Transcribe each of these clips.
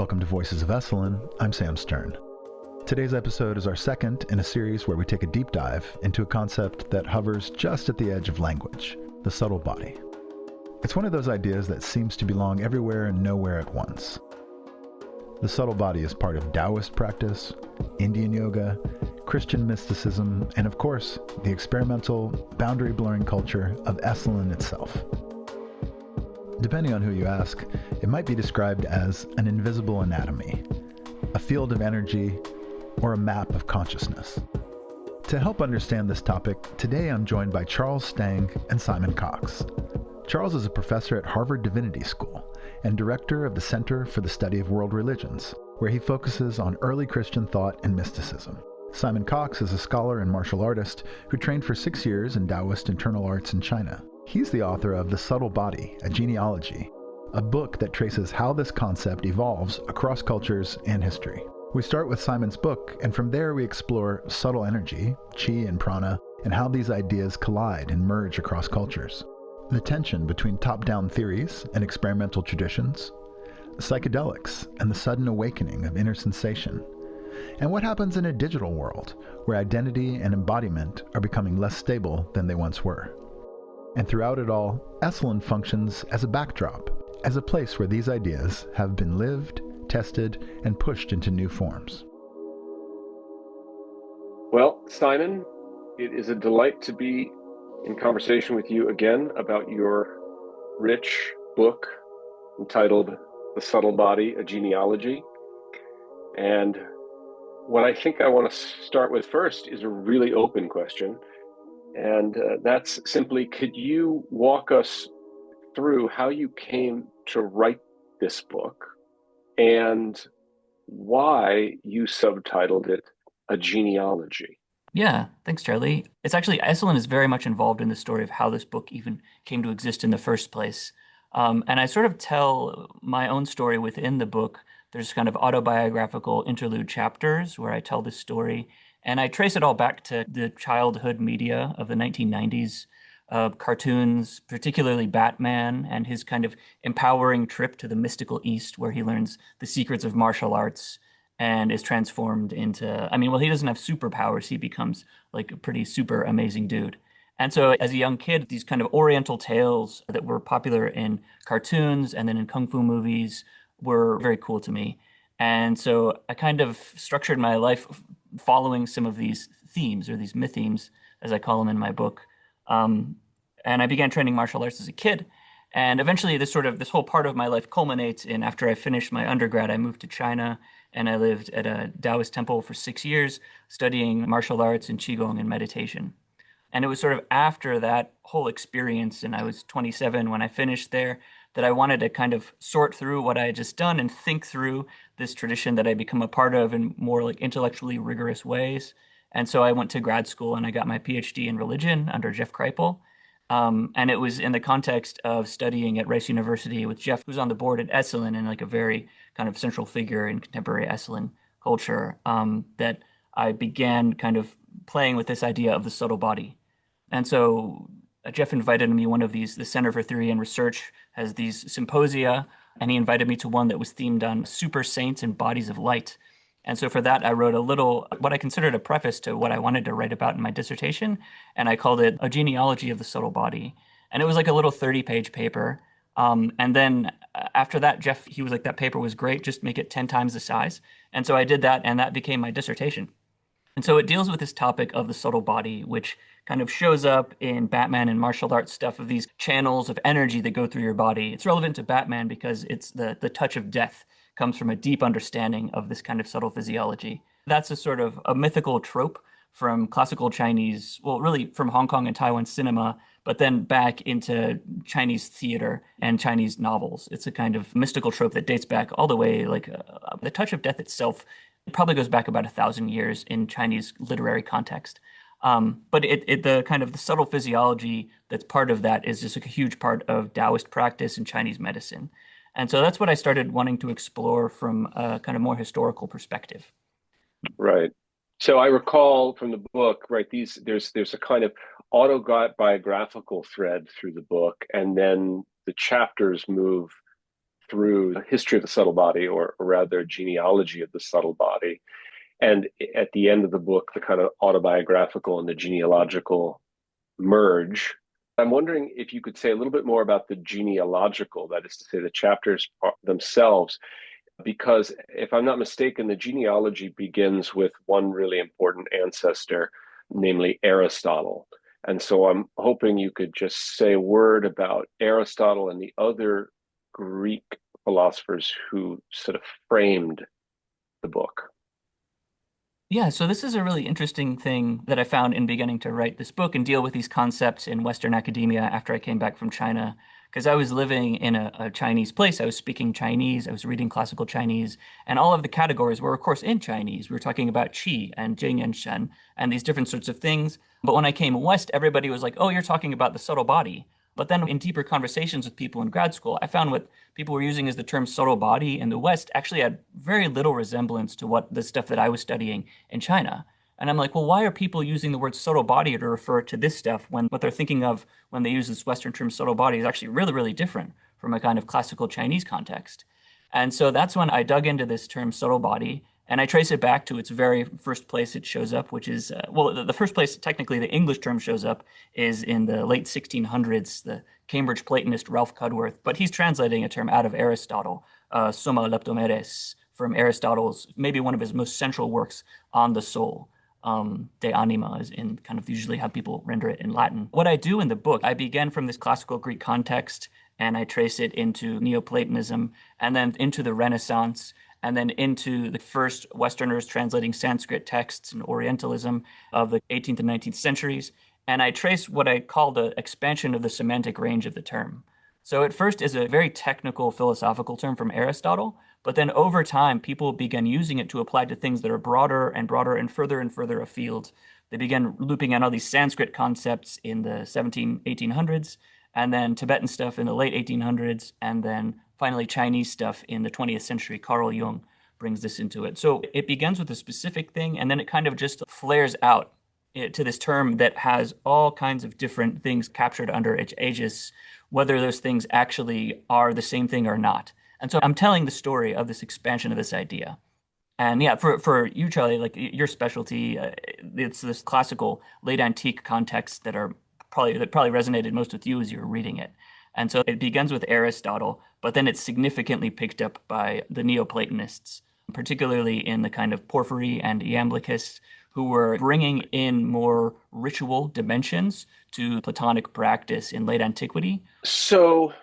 Welcome to Voices of Esalen. I'm Sam Stern. Today's episode is our second in a series where we take a deep dive into a concept that hovers just at the edge of language, the subtle body. It's one of those ideas that seems to belong everywhere and nowhere at once. The subtle body is part of Daoist practice, Indian yoga, Christian mysticism, and of course, the experimental, boundary-blurring culture of Esalen itself. Depending on who you ask, it might be described as an invisible anatomy, a field of energy, or a map of consciousness. To help understand this topic, today I'm joined by Charles Stang and Simon Cox. Charles is a professor at Harvard Divinity School and director of the Center for the Study of World Religions, where he focuses on early Christian thought and mysticism. Simon Cox is a scholar and martial artist who trained for 6 years in Daoist internal arts in China. He's the author of The Subtle Body, a Genealogy, a book that traces how this concept evolves across cultures and history. We start with Simon's book, and from there we explore subtle energy, chi and prana, and how these ideas collide and merge across cultures. The tension between top-down theories and experimental traditions, psychedelics and the sudden awakening of inner sensation, and what happens in a digital world where identity and embodiment are becoming less stable than they once were. And throughout it all, Esalen functions as a backdrop, as a place where these ideas have been lived, tested, and pushed into new forms. Well, Simon, it is a delight to be in conversation with you again about your rich book entitled The Subtle Body, a Genealogy. And what I think I want to start with first is a really open question. And that's simply, could you walk us through how you came to write this book and why you subtitled it A Genealogy? Yeah, thanks, Charlie. It's actually, Esalen is very much involved in the story of how this book even came to exist in the first place. And I sort of tell my own story within the book. There's kind of autobiographical interlude chapters where I tell this story. And I trace it all back to the childhood media of the 1990s, cartoons, particularly Batman, and his kind of empowering trip to the mystical East, where he learns the secrets of martial arts and is transformed into, he doesn't have superpowers. He becomes like a pretty super amazing dude. And so as a young kid, these kind of Oriental tales that were popular in cartoons and then in Kung Fu movies were very cool to me. And so I kind of structured my life following some of these themes, or these mythemes, as I call them in my book. And I began training martial arts as a kid. And eventually this whole part of my life culminates in, after I finished my undergrad, I moved to China and I lived at a Daoist temple for 6 years, studying martial arts and Qigong and meditation. And it was sort of after that whole experience, and I was 27 when I finished there, that I wanted to kind of sort through what I had just done and think through this tradition that I become a part of in more like intellectually rigorous ways. And so I went to grad school and I got my PhD in religion under Jeff Kripal. And it was in the context of studying at Rice University with Jeff, who's on the board at Esalen and like a very kind of central figure in contemporary Esalen culture, that I began kind of playing with this idea of the subtle body. And so Jeff invited me one of these, the Center for Theory and Research has these symposia, and he invited me to one that was themed on super saints and bodies of light. And so for that, I wrote a little, what I considered a preface to what I wanted to write about in my dissertation, and I called it A Genealogy of the Subtle Body. And it was like a little 30-page paper. And then after that, Jeff, he was like, that paper was great, just make it 10 times the size. And so I did that, and that became my dissertation. And so it deals with this topic of the subtle body, which kind of shows up in Batman and martial arts stuff, of these channels of energy that go through your body. It's relevant to Batman because it's the touch of death comes from a deep understanding of this kind of subtle physiology. That's a sort of a mythical trope from classical Chinese, well, really from Hong Kong and Taiwan cinema, but then back into Chinese theater and Chinese novels. It's a kind of mystical trope that dates back all the way, like the touch of death itself, it probably goes back about 1,000 years in Chinese literary context. But the kind of the subtle physiology that's part of that is just like a huge part of Daoist practice and Chinese medicine. And so that's what I started wanting to explore from a kind of more historical perspective. Right. So I recall from the book, right, there's a kind of autobiographical thread through the book, and then the chapters move through the history of the subtle body, or rather genealogy of the subtle body. And at the end of the book, the kind of autobiographical and the genealogical merge. I'm wondering if you could say a little bit more about the genealogical, that is to say, the chapters themselves, because if I'm not mistaken, the genealogy begins with one really important ancestor, namely Aristotle. And so I'm hoping you could just say a word about Aristotle and the other Greek philosophers who sort of framed the book. Yeah, so this is a really interesting thing that I found in beginning to write this book and deal with these concepts in Western academia after I came back from China. Because I was living in a Chinese place. I was speaking Chinese, I was reading classical Chinese, and all of the categories were, of course, in Chinese. We were talking about qi and jing and shen and these different sorts of things. But when I came west, everybody was like, oh, you're talking about the subtle body. But then in deeper conversations with people in grad school, I found what people were using as the term subtle body in the West actually had very little resemblance to what the stuff that I was studying in China. And I'm like, well, why are people using the word subtle body to refer to this stuff when what they're thinking of when they use this Western term subtle body is actually really, really different from a kind of classical Chinese context? And so that's when I dug into this term subtle body and I trace it back to its very first place it shows up, which is, well, the first place technically the English term shows up is in the late 1600s, the Cambridge Platonist Ralph Cudworth, but he's translating a term out of Aristotle, Summa Leptomeres, from Aristotle's, maybe one of his most central works on the soul. De anima is in kind of usually how people render it in Latin. What I do in the book, I begin from this classical Greek context and I trace it into Neoplatonism and then into the Renaissance and then into the first Westerners translating Sanskrit texts and Orientalism of the 18th and 19th centuries. And I trace what I call the expansion of the semantic range of the term. So at first is a very technical philosophical term from Aristotle, but then over time, people began using it to apply to things that are broader and further afield. They began looping in all these Sanskrit concepts in the 1800s, and then Tibetan stuff in the late 1800s, and then finally Chinese stuff in the 20th century. Carl Jung brings this into it. So it begins with a specific thing, and then it kind of just flares out to this term that has all kinds of different things captured under its aegis, whether those things actually are the same thing or not. And so I'm telling the story of this expansion of this idea. And yeah, for you, Charlie, like your specialty, it's this classical late antique context that probably resonated most with you as you were reading it. And so it begins with Aristotle, but then it's significantly picked up by the Neoplatonists, particularly in the kind of Porphyry and Iamblichists, who were bringing in more ritual dimensions to Platonic practice in late antiquity. So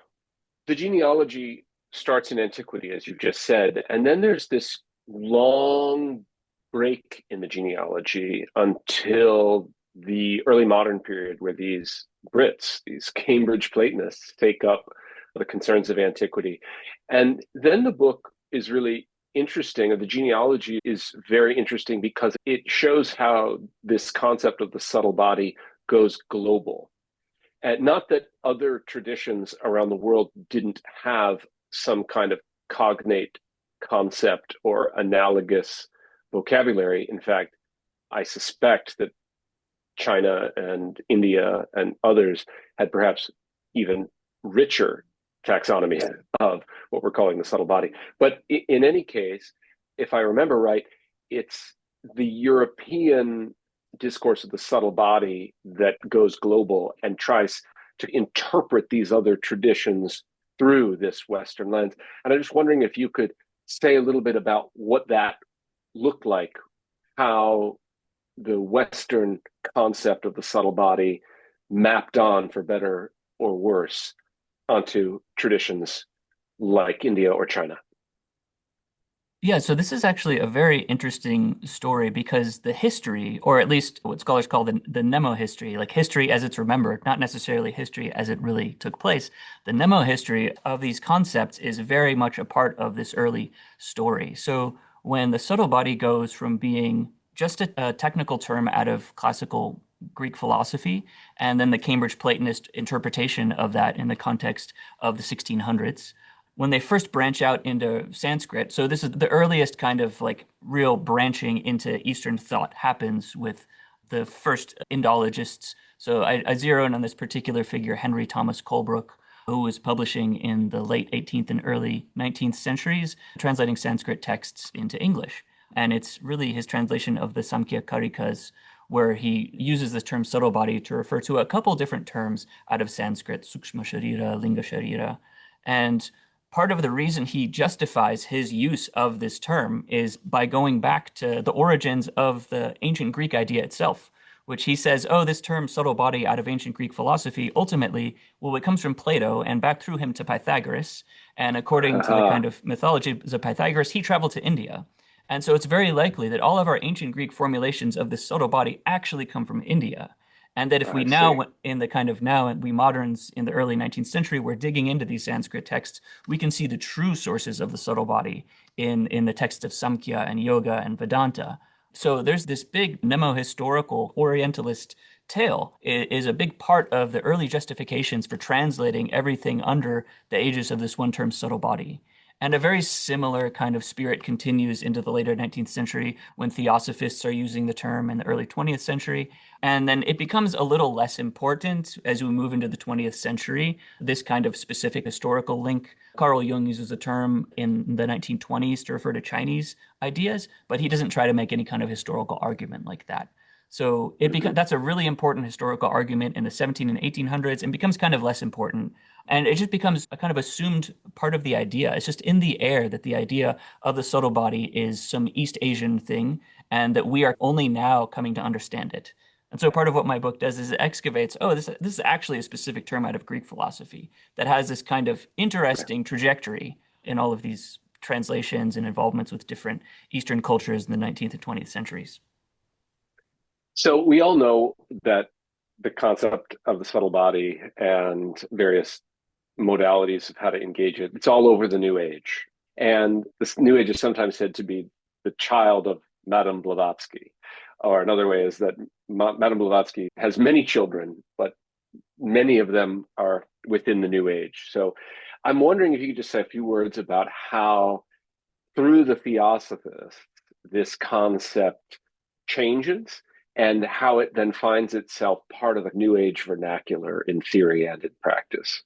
the genealogy starts in antiquity, as you've just said, and then there's this long break in the genealogy until the early modern period where these Brits, these Cambridge Platonists, take up the concerns of antiquity. And then the book is really interesting, or the genealogy is very interesting because it shows how this concept of the subtle body goes global. And not that other traditions around the world didn't have some kind of cognate concept or analogous vocabulary. In fact, I suspect that China and India and others had perhaps even richer taxonomies of what we're calling the subtle body. But in any case, if I remember right, it's the European discourse of the subtle body that goes global and tries to interpret these other traditions through this Western lens. And I'm just wondering if you could say a little bit about what that looked like, how the Western concept of the subtle body mapped on, for better or worse, onto traditions like India or China. Yeah, so this is actually a very interesting story because the history, or at least what scholars call the Nemo history, like history as it's remembered, not necessarily history as it really took place. The Nemo history of these concepts is very much a part of this early story. So when the subtle body goes from being just a technical term out of classical Greek philosophy, and then the Cambridge Platonist interpretation of that in the context of the 1600s, when they first branch out into Sanskrit, so this is the earliest kind of like real branching into Eastern thought happens with the first Indologists. So I zero in on this particular figure, Henry Thomas Colebrook, who was publishing in the late 18th and early 19th centuries, translating Sanskrit texts into English. And it's really his translation of the Samkhya Karikas, where he uses this term subtle body to refer to a couple different terms out of Sanskrit, Sukshma Sharira, Linga Sharira. And part of the reason he justifies his use of this term is by going back to the origins of the ancient Greek idea itself, which he says, oh, this term subtle body out of ancient Greek philosophy, ultimately, well, it comes from Plato and back through him to Pythagoras. And according to the kind of mythology of Pythagoras, he traveled to India. And so it's very likely that all of our ancient Greek formulations of this subtle body actually come from India. And that if we now, in the kind of now, we moderns in the early 19th century, we're digging into these Sanskrit texts, we can see the true sources of the subtle body in the texts of Samkhya and Yoga and Vedanta. So there's this big mnemo-historical Orientalist tale is a big part of the early justifications for translating everything under the aegis of this one term subtle body. And a very similar kind of spirit continues into the later 19th century when theosophists are using the term in the early 20th century. And then it becomes a little less important as we move into the 20th century, this kind of specific historical link. Carl Jung uses the term in the 1920s to refer to Chinese ideas, but he doesn't try to make any kind of historical argument like that. So that's a really important historical argument in the 17 and 1800s and becomes kind of less important. And it just becomes a kind of assumed part of the idea. It's just in the air that the idea of the subtle body is some East Asian thing and that we are only now coming to understand it. And so part of what my book does is it excavates, oh, this is actually a specific term out of Greek philosophy that has this kind of interesting trajectory in all of these translations and involvements with different Eastern cultures in the 19th and 20th centuries. So we all know that the concept of the subtle body and various modalities of how to engage it, it's all over the New Age. And this New Age is sometimes said to be the child of Madame Blavatsky. Or another way is that Madame Blavatsky has many children, but many of them are within the New Age. So I'm wondering if you could just say a few words about how, through the Theosophists, this concept changes and how it then finds itself part of the New Age vernacular in theory and in practice.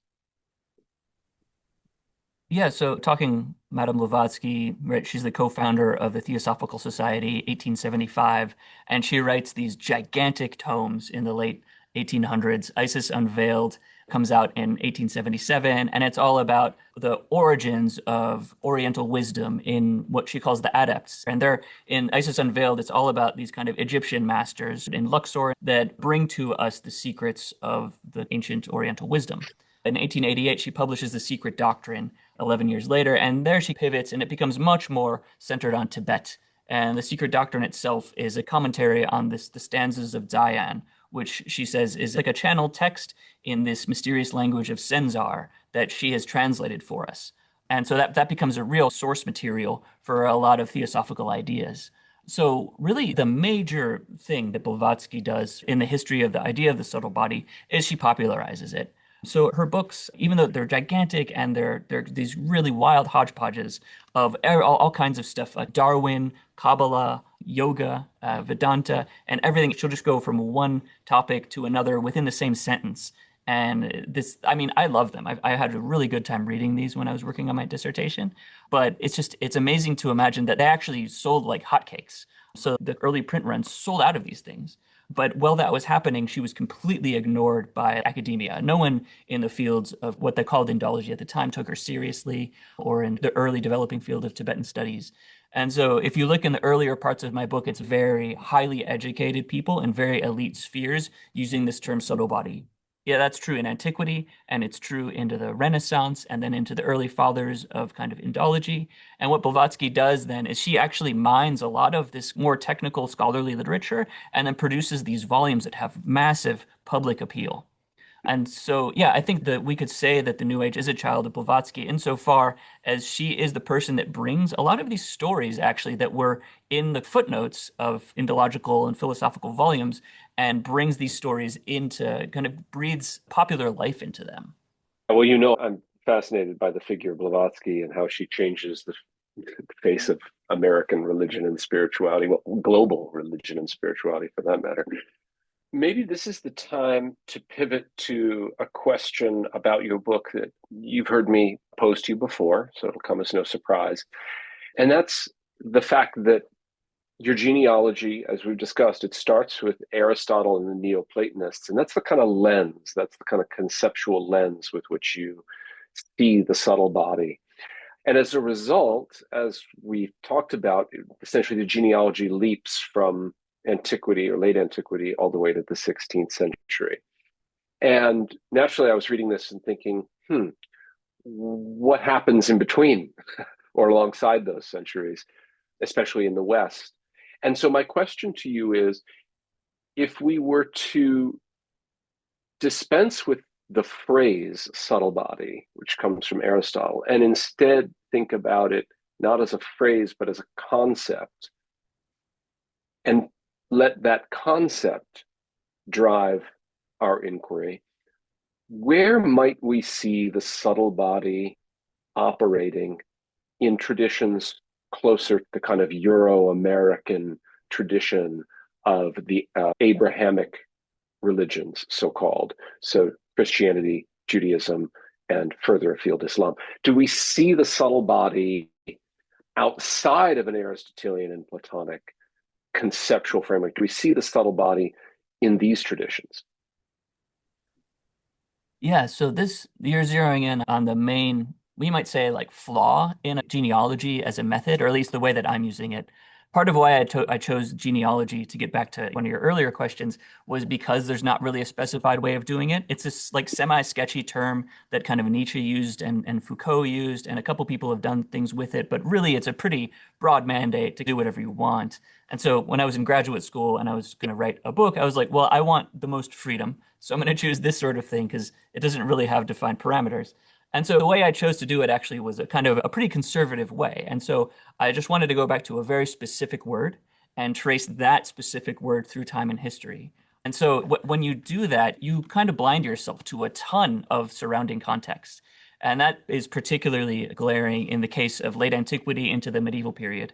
Yeah, so talking Madame Blavatsky, right, she's the co-founder of the Theosophical Society, 1875, and she writes these gigantic tomes in the late 1800s. Isis Unveiled comes out in 1877, and it's all about the origins of Oriental wisdom in what she calls the adepts. And they're in Isis Unveiled, it's all about these kind of Egyptian masters in Luxor that bring to us the secrets of the ancient Oriental wisdom. In 1888, she publishes The Secret Doctrine 11 years later, and there she pivots and it becomes much more centered on Tibet. And The Secret Doctrine itself is a commentary on the stanzas of Zayan, which she says is like a channeled text in this mysterious language of Senzar that she has translated for us. And so that becomes a real source material for a lot of theosophical ideas. So really the major thing that Blavatsky does in the history of the idea of the subtle body is she popularizes it. So her books, even though they're gigantic and they're these really wild hodgepodges of all kinds of stuff, like Darwin, Kabbalah, yoga, Vedanta, and everything, she'll just go from one topic to another within the same sentence. And this, I mean, I love them. I had a really good time reading these when I was working on my dissertation, but it's amazing to imagine that they actually sold like hotcakes. So the early print runs sold out of these things. But while that was happening, she was completely ignored by academia. No one in the fields of what they called Indology at the time took her seriously, or in the early developing field of Tibetan studies. And so if you look in the earlier parts of my book, it's very highly educated people in very elite spheres using this term subtle body. Yeah, that's true in antiquity, and it's true into the Renaissance, and then into the early fathers of kind of Indology. And what Blavatsky does then is she actually mines a lot of this more technical scholarly literature and then produces these volumes that have massive public appeal. And so, yeah, I think that we could say that the New Age is a child of Blavatsky insofar as she is the person that brings a lot of these stories actually that were in the footnotes of Indological and philosophical volumes and brings these stories into, kind of breathes popular life into them. Well, you know, I'm fascinated by the figure of Blavatsky and how she changes the face of American religion and spirituality, well, global religion and spirituality for that matter. maybe this is the time to pivot to a question about your book that you've heard me pose to you before, so it'll come as no surprise. And that's the fact that your genealogy, as we've discussed, it starts with Aristotle and the Neoplatonists. And that's the kind of lens, that's the kind of conceptual lens with which you see the subtle body. And as a result, as we talked about, essentially the genealogy leaps from antiquity or late antiquity all the way to the 16th century. And naturally, I was reading this and thinking, what happens in between or alongside those centuries, especially in the West? And so my question to you is, if we were to dispense with the phrase subtle body, which comes from Aristotle, and instead think about it not as a phrase, but as a concept, and let that concept drive our inquiry, where might we see the subtle body operating in traditions closer to the kind of Euro-American tradition of the Abrahamic religions, so-called? So Christianity, Judaism, and further afield Islam. Do we see the subtle body outside of an Aristotelian and Platonic conceptual framework? Do we see the subtle body in these traditions? Yeah, so this you're zeroing in on the main, we might say like flaw in genealogy as a method, or at least the way that I'm using it. Part of why I chose genealogy, to get back to one of your earlier questions, was because there's not really a specified way of doing it. It's this like semi-sketchy term that kind of Nietzsche used and Foucault used, and a couple people have done things with it, but really it's a pretty broad mandate to do whatever you want. And so when I was in graduate school and I was going to write a book, I was like, well, I want the most freedom. So I'm going to choose this sort of thing because it doesn't really have defined parameters. And so the way I chose to do it actually was a kind of a pretty conservative way. And so I just wanted to go back to a very specific word and trace that specific word through time and history. And so when you do that, you kind of blind yourself to a ton of surrounding context. And that is particularly glaring in the case of late antiquity into the medieval period.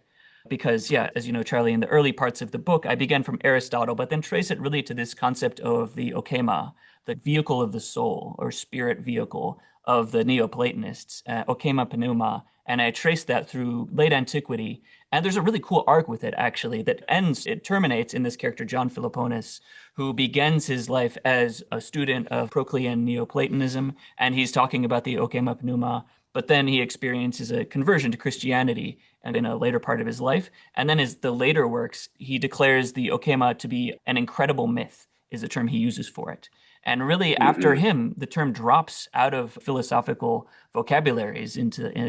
Because, yeah, as you know, Charlie, in the early parts of the book, I began from Aristotle, but then trace it really to this concept of the okema, the vehicle of the soul or spirit vehicle of the Neoplatonists, okema pneuma. And I traced that through late antiquity. And there's a really cool arc with it, actually, that it terminates in this character, John Philoponus, who begins his life as a student of Proclean Neoplatonism. And he's talking about the okema pneuma, but then he experiences a conversion to Christianity and in a later part of his life. And then the later works, he declares the okema to be an incredible myth, is the term he uses for it. And really, after him, the term drops out of philosophical vocabularies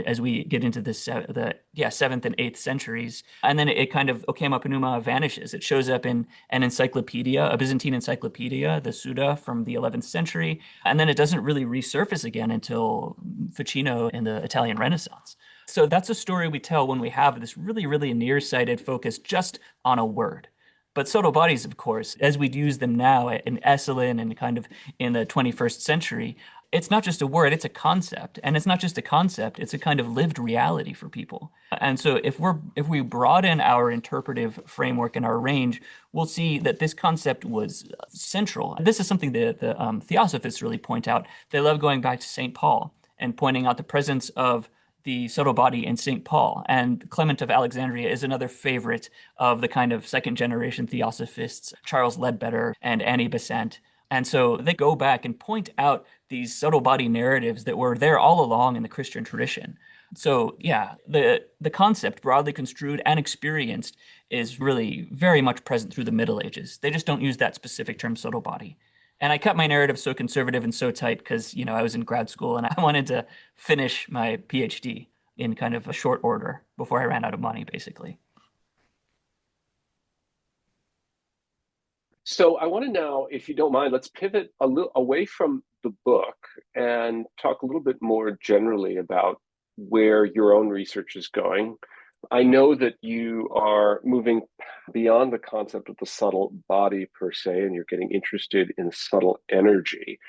as we get into the 7th and 8th centuries. And then it kind of, okema pneuma vanishes. It shows up in an encyclopedia, a Byzantine encyclopedia, the Suda from the 11th century. And then it doesn't really resurface again until Ficino in the Italian Renaissance. So that's a story we tell when we have this really, really nearsighted focus just on a word. But subtle bodies, of course, as we'd use them now in Esalen and kind of in the 21st century, it's not just a word, it's a concept. And it's not just a concept, it's a kind of lived reality for people. And so if we broaden our interpretive framework and our range, we'll see that this concept was central. This is something that the Theosophists really point out. They love going back to St. Paul and pointing out the presence of the subtle body in St. Paul. And Clement of Alexandria is another favorite of the kind of second generation Theosophists, Charles Ledbetter and Annie Besant. And so they go back and point out these subtle body narratives that were there all along in the Christian tradition. So yeah, the concept, broadly construed and experienced, is really very much present through the Middle Ages. They just don't use that specific term subtle body. And I kept my narrative so conservative and so tight because, I was in grad school and I wanted to finish my PhD in kind of a short order before I ran out of money, basically. So I want to now, if you don't mind, let's pivot a little away from the book and talk a little bit more generally about where your own research is going. I know that you are moving beyond the concept of the subtle body per se, and you're getting interested in subtle energy.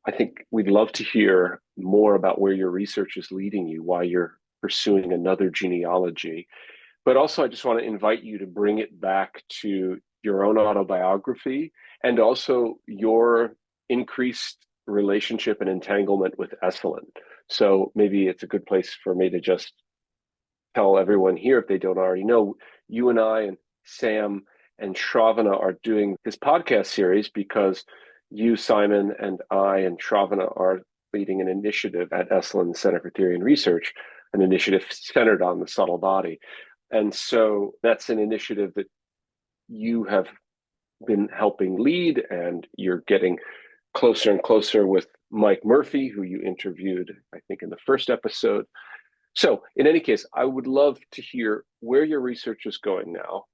I think we'd love to hear more about where your research is leading you, why you're pursuing another genealogy. But also, I just want to invite you to bring it back to your own autobiography and also your increased relationship and entanglement with Esalen. So maybe it's a good place for me to just tell everyone here, if they don't already know, you and I and Sam and Shravana are doing this podcast series because you, Simon, and I and Shravana are leading an initiative at Esalen Center for Theory and Research, an initiative centered on the subtle body. And so that's an initiative that you have been helping lead, and you're getting closer and closer with Mike Murphy, who you interviewed, I think, in the first episode. So in any case, I would love to hear where your research is going now,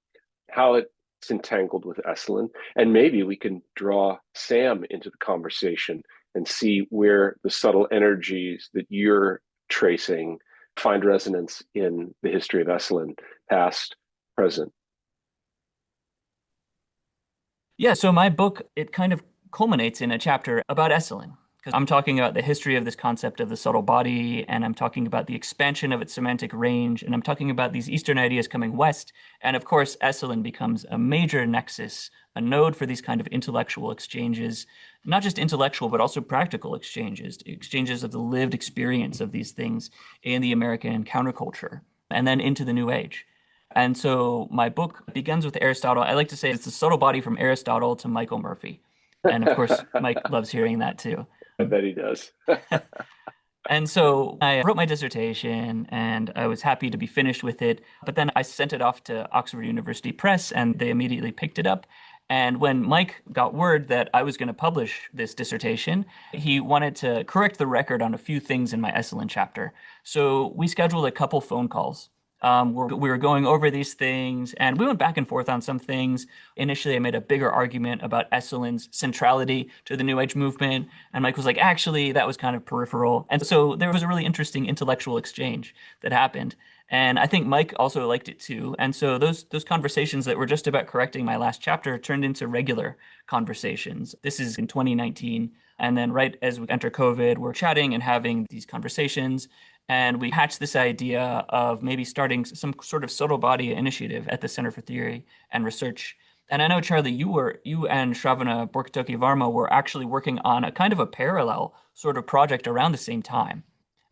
how it's entangled with Esalen, and maybe we can draw Sam into the conversation and see where the subtle energies that you're tracing find resonance in the history of Esalen, past, present. Yeah, so my book, it kind of culminates in a chapter about Esalen, because I'm talking about the history of this concept of the subtle body, and I'm talking about the expansion of its semantic range, and I'm talking about these Eastern ideas coming west. And of course, Esalen becomes a major nexus, a node for these kind of intellectual exchanges, not just intellectual, but also practical exchanges, exchanges of the lived experience of these things in the American counterculture, and then into the New Age. And so my book begins with Aristotle. I like to say it's the subtle body from Aristotle to Michael Murphy. And of course, Mike loves hearing that too. I bet he does. And so I wrote my dissertation and I was happy to be finished with it. But then I sent it off to Oxford University Press and they immediately picked it up. And when Mike got word that I was going to publish this dissertation, he wanted to correct the record on a few things in my Esalen chapter. So we scheduled a couple phone calls. We were going over these things, and we went back and forth on some things. Initially, I made a bigger argument about Esalen's centrality to the New Age movement, and Mike was like, actually, that was kind of peripheral. And so there was a really interesting intellectual exchange that happened. And I think Mike also liked it too. And so those conversations that were just about correcting my last chapter turned into regular conversations. This is in 2019. And then right as we enter COVID, we're chatting and having these conversations. And we hatched this idea of maybe starting some sort of subtle body initiative at the Center for Theory and Research. And I know, Charlie, you and Shravana Borkatoki Varma were actually working on a kind of a parallel sort of project around the same time.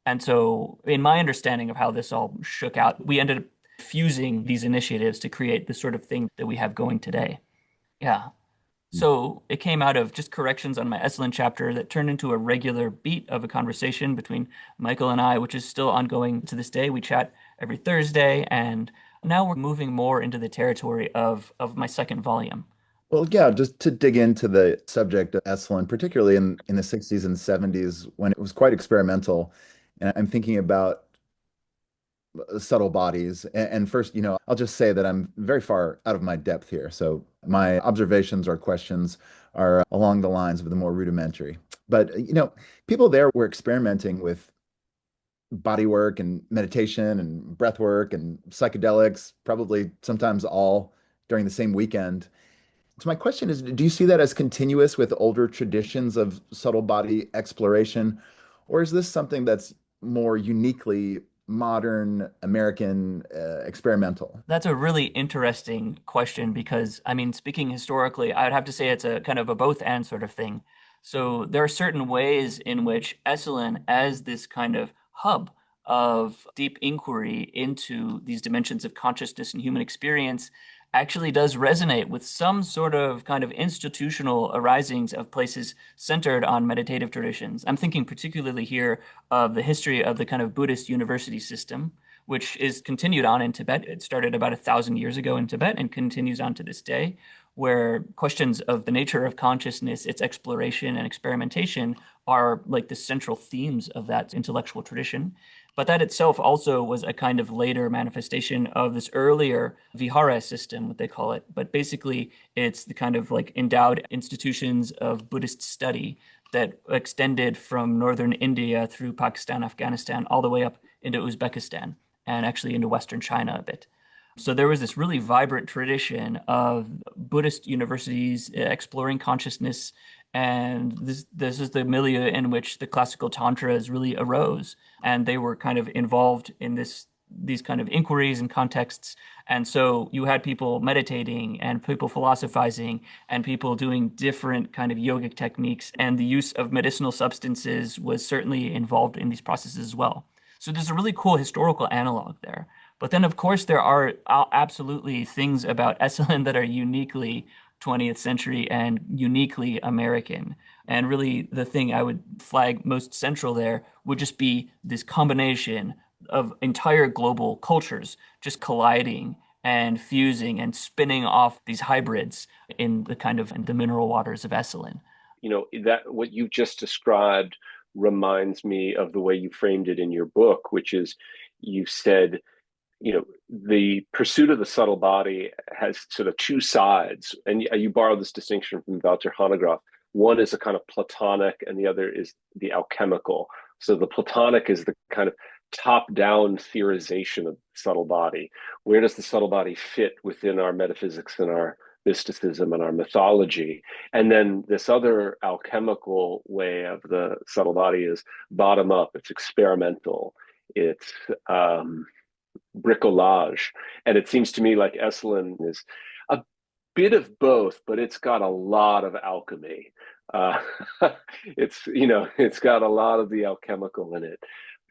And so in my understanding of how this all shook out, we ended up fusing these initiatives to create the sort of thing that we have going today. Yeah. So it came out of just corrections on my Esalen chapter that turned into a regular beat of a conversation between Michael and I, which is still ongoing to this day. We chat every Thursday, and now we're moving more into the territory of my second volume. Well, yeah, just to dig into the subject of Esalen, particularly in the 60s and 70s when it was quite experimental. And I'm thinking about subtle bodies. And first, I'll just say that I'm very far out of my depth here. So my observations or questions are along the lines of the more rudimentary. But, people there were experimenting with body work and meditation and breath work and psychedelics, probably sometimes all during the same weekend. So my question is, do you see that as continuous with older traditions of subtle body exploration, or is this something that's more uniquely modern American experimental? That's a really interesting question because, I mean, speaking historically, I would have to say it's a kind of a both and sort of thing. So there are certain ways in which Esalen, as this kind of hub of deep inquiry into these dimensions of consciousness and human experience, actually does resonate with some sort of kind of institutional arisings of places centered on meditative traditions. I'm thinking particularly here of the history of the kind of Buddhist university system, which is continued on in Tibet. It started about 1,000 years ago in Tibet and continues on to this day, where questions of the nature of consciousness, its exploration and experimentation are like the central themes of that intellectual tradition. But that itself also was a kind of later manifestation of this earlier vihara system, what they call it. But basically, it's the kind of like endowed institutions of Buddhist study that extended from northern India through Pakistan, Afghanistan, all the way up into Uzbekistan and actually into Western China a bit. So there was this really vibrant tradition of Buddhist universities exploring consciousness, and this is the milieu in which the classical tantras really arose, and they were kind of involved in this these kind of inquiries and contexts. And so you had people meditating and people philosophizing and people doing different kind of yogic techniques. And the use of medicinal substances was certainly involved in these processes as well. So there's a really cool historical analog there. But then, of course, there are absolutely things about Esalen that are uniquely 20th century and uniquely American. And really, the thing I would flag most central there would just be this combination of entire global cultures just colliding and fusing and spinning off these hybrids in the kind of the mineral waters of Esalen. That what you just described reminds me of the way you framed it in your book, which is you said, the pursuit of the subtle body has sort of two sides. And you borrow this distinction from Wouter Hanegraaff. One is a kind of Platonic and the other is the alchemical. So the Platonic is the kind of top-down theorization of the subtle body. Where does the subtle body fit within our metaphysics and our mysticism and our mythology? And then this other alchemical way of the subtle body is bottom up. It's experimental. It's bricolage. And it seems to me like Esalen is a bit of both, but it's got a lot of alchemy. It's got a lot of the alchemical in it.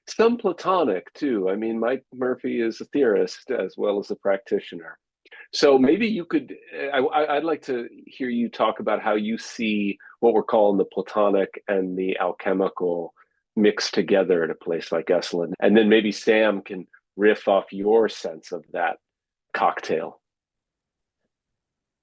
Some Platonic too. I mean, Mike Murphy is a theorist as well as a practitioner. So maybe you could, I'd like to hear you talk about how you see what we're calling the Platonic and the alchemical mixed together at a place like Esalen. And then maybe Sam can riff off your sense of that cocktail.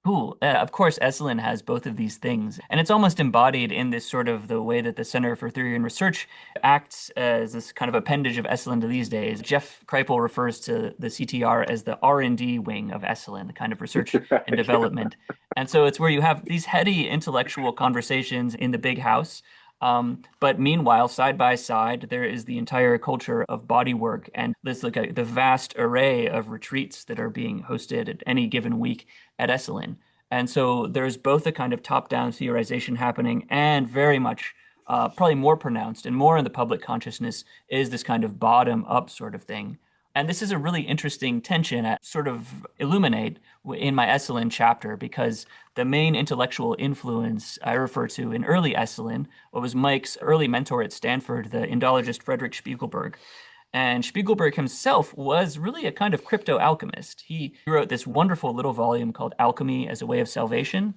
Cool. Of course, Esalen has both of these things, and it's almost embodied in this sort of the way that the Center for Theory and Research acts as this kind of appendage of Esalen to these days. Jeff Kripal refers to the CTR as the R&D wing of Esalen, the kind of research and development. And so it's where you have these heady intellectual conversations in the big house. But meanwhile, side by side, there is the entire culture of body work and this like the vast array of retreats that are being hosted at any given week at Esalen. And so there's both a kind of top-down theorization happening and very much probably more pronounced and more in the public consciousness is this kind of bottom-up sort of thing. And this is a really interesting tension I sort of illuminate in my Esalen chapter because the main intellectual influence I refer to in early Esalen was Mike's early mentor at Stanford, the Indologist Frederick Spiegelberg. And Spiegelberg himself was really a kind of crypto-alchemist. He wrote this wonderful little volume called Alchemy as a Way of Salvation.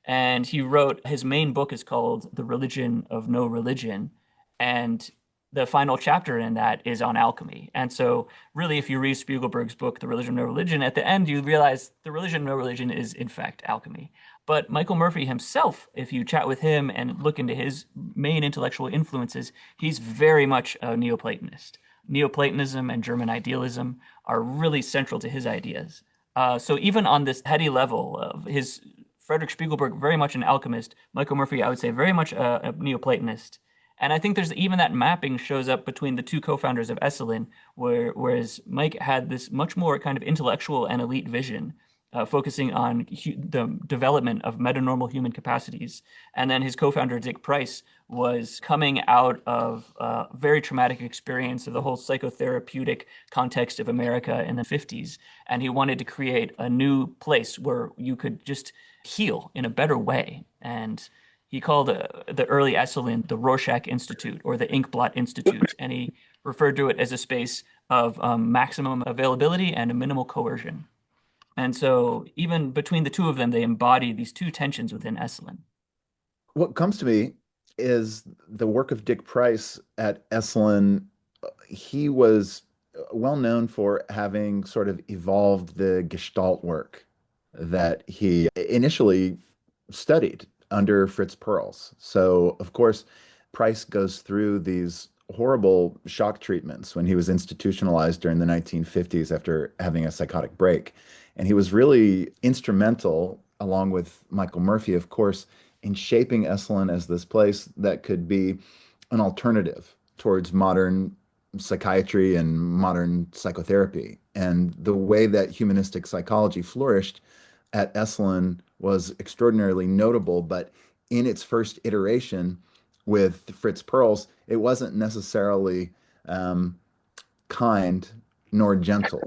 And he wrote, his main book is called The Religion of No Religion. And the final chapter in that is on alchemy. And so really, if you read Spiegelberg's book, The Religion of No Religion, at the end, you realize the religion of no religion is, in fact, alchemy. But Michael Murphy himself, if you chat with him and look into his main intellectual influences, he's very much a Neoplatonist. Neoplatonism and German idealism are really central to his ideas. So even on this heady level of his Frederick Spiegelberg, very much an alchemist, Michael Murphy, I would say, very much a Neoplatonist. And I think there's even that mapping shows up between the two co-founders of Esalen, whereas Mike had this much more kind of intellectual and elite vision, focusing on the development of metanormal human capacities. And then his co-founder, Dick Price, was coming out of a very traumatic experience of the whole psychotherapeutic context of America in the 50s. And he wanted to create a new place where you could just heal in a better way. And he called the early Esalen the Rorschach Institute or the Inkblot Institute, and he referred to it as a space of maximum availability and a minimal coercion. And so even between the two of them, they embody these two tensions within Esalen. What comes to me is the work of Dick Price at Esalen. He was well known for having sort of evolved the Gestalt work that he initially studied under Fritz Perls. So, of course, Price goes through these horrible shock treatments when he was institutionalized during the 1950s after having a psychotic break. And he was really instrumental, along with Michael Murphy, of course, in shaping Esalen as this place that could be an alternative towards modern psychiatry and modern psychotherapy. And the way that humanistic psychology flourished at Esalen was extraordinarily notable, but in its first iteration with Fritz Perls, it wasn't necessarily kind nor gentle.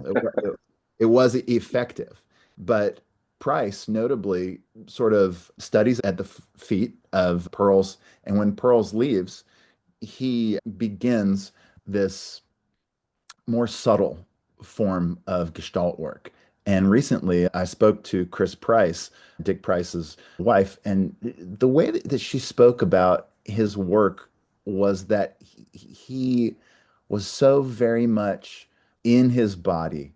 It was effective. But Price notably sort of studies at the feet of Pearls. And when Pearls leaves, he begins this more subtle form of Gestalt work. And recently, I spoke to Chris Price, Dick Price's wife, and the way that she spoke about his work was that he was so very much in his body,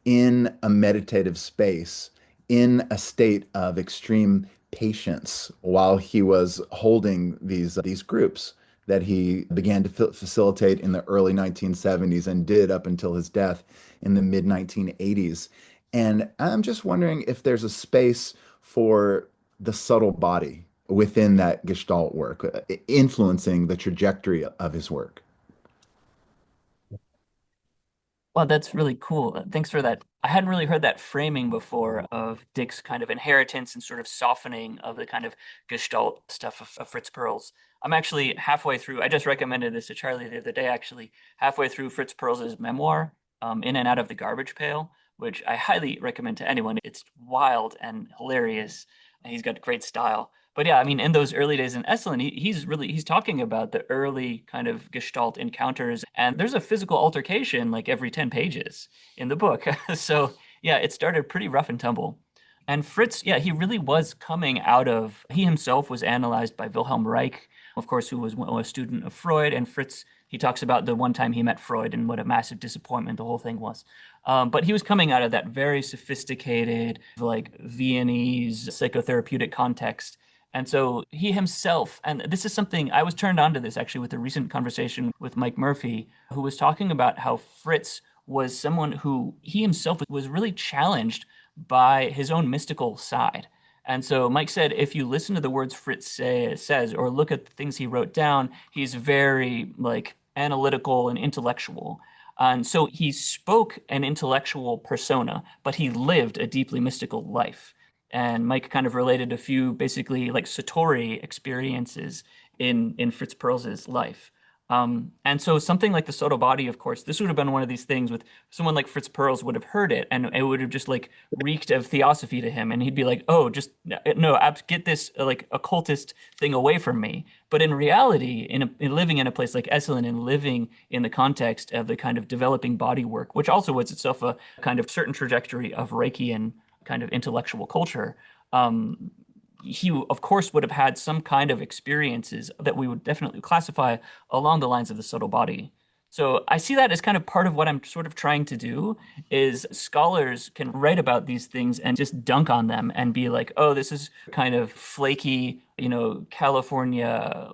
in a meditative space, in a state of extreme patience while he was holding these groups that he began to facilitate in the early 1970s and did up until his death in the mid 1980s. And I'm just wondering if there's a space for the subtle body within that Gestalt work, influencing the trajectory of his work. Well, that's really cool. Thanks for that. I hadn't really heard that framing before of Dick's kind of inheritance and sort of softening of the kind of Gestalt stuff of Fritz Perls. I'm actually halfway through. I just recommended this to Charlie the other day, actually, halfway through Fritz Perls' memoir, In and Out of the Garbage Pail, which I highly recommend to anyone. It's wild and hilarious, and he's got great style. But yeah, I mean, in those early days in Esalen, he's talking about the early kind of Gestalt encounters, and there's a physical altercation like every 10 pages in the book. So yeah, it started pretty rough and tumble. And Fritz, yeah, he really was coming out of, he himself was analyzed by Wilhelm Reich, of course, who was a student of Freud. And Fritz, he talks about the one time he met Freud and what a massive disappointment the whole thing was. But he was coming out of that very sophisticated, like Viennese psychotherapeutic context. And so he himself, and this is something I was turned on to this actually with a recent conversation with Mike Murphy, who was talking about how Fritz was someone who he himself was really challenged by his own mystical side. And so Mike said, if you listen to the words says or look at the things he wrote down, he's very like analytical and intellectual. And so he spoke an intellectual persona, but he lived a deeply mystical life. And Mike kind of related a few basically like Satori experiences in Fritz Perls' life. And so something like the Soto body, of course, this would have been one of these things with someone like Fritz Perls would have heard it and it would have just like reeked of theosophy to him. And he'd be like, oh, just no, get this like occultist thing away from me. But in reality, in living in a place like Esalen and living in the context of the kind of developing body work, which also was itself a kind of certain trajectory of Reichian kind of intellectual culture, he of course would have had some kind of experiences that we would definitely classify along the lines of the subtle body. So I see that as kind of part of what I'm sort of trying to do is scholars can write about these things and just dunk on them and be like, oh, this is kind of flaky, California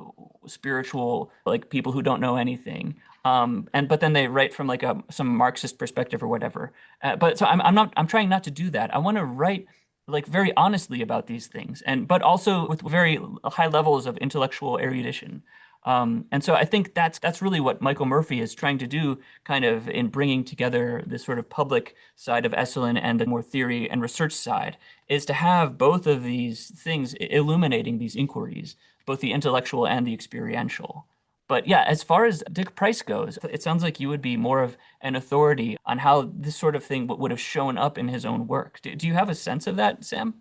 spiritual, like people who don't know anything. But then they write from like some Marxist perspective or whatever. But so I'm trying not to do that. I want to write like very honestly about these things but also with very high levels of intellectual erudition. And so I think that's really what Michael Murphy is trying to do kind of in bringing together this sort of public side of Esalen and the more theory and research side is to have both of these things illuminating these inquiries, both the intellectual and the experiential. But yeah, as far as Dick Price goes, it sounds like you would be more of an authority on how this sort of thing would have shown up in his own work. Do you have a sense of that, Sam?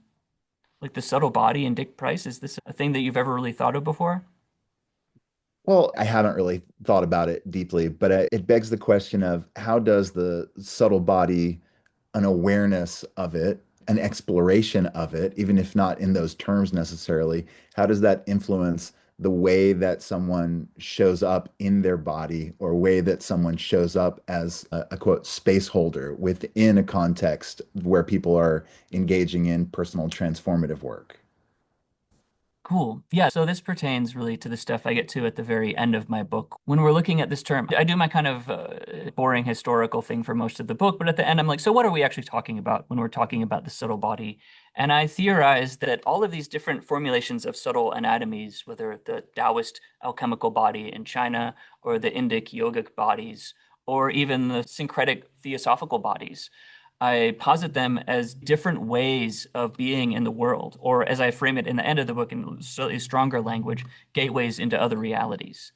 Like the subtle body in Dick Price? Is this a thing that you've ever really thought of before? Well, I haven't really thought about it deeply, but it begs the question of how does the subtle body, an awareness of it, an exploration of it, even if not in those terms necessarily, how does that influence the way that someone shows up in their body or way that someone shows up as a quote space holder within a context where people are engaging in personal transformative work? Cool. Yeah, so this pertains really to the stuff I get to at the very end of my book. When we're looking at this term, I do my kind of boring historical thing for most of the book, but at the end, I'm like, so what are we actually talking about when we're talking about the subtle body? And I theorize that all of these different formulations of subtle anatomies, whether the Daoist alchemical body in China or the Indic yogic bodies, or even the syncretic theosophical bodies, I posit them as different ways of being in the world, or as I frame it in the end of the book in slightly stronger language, gateways into other realities.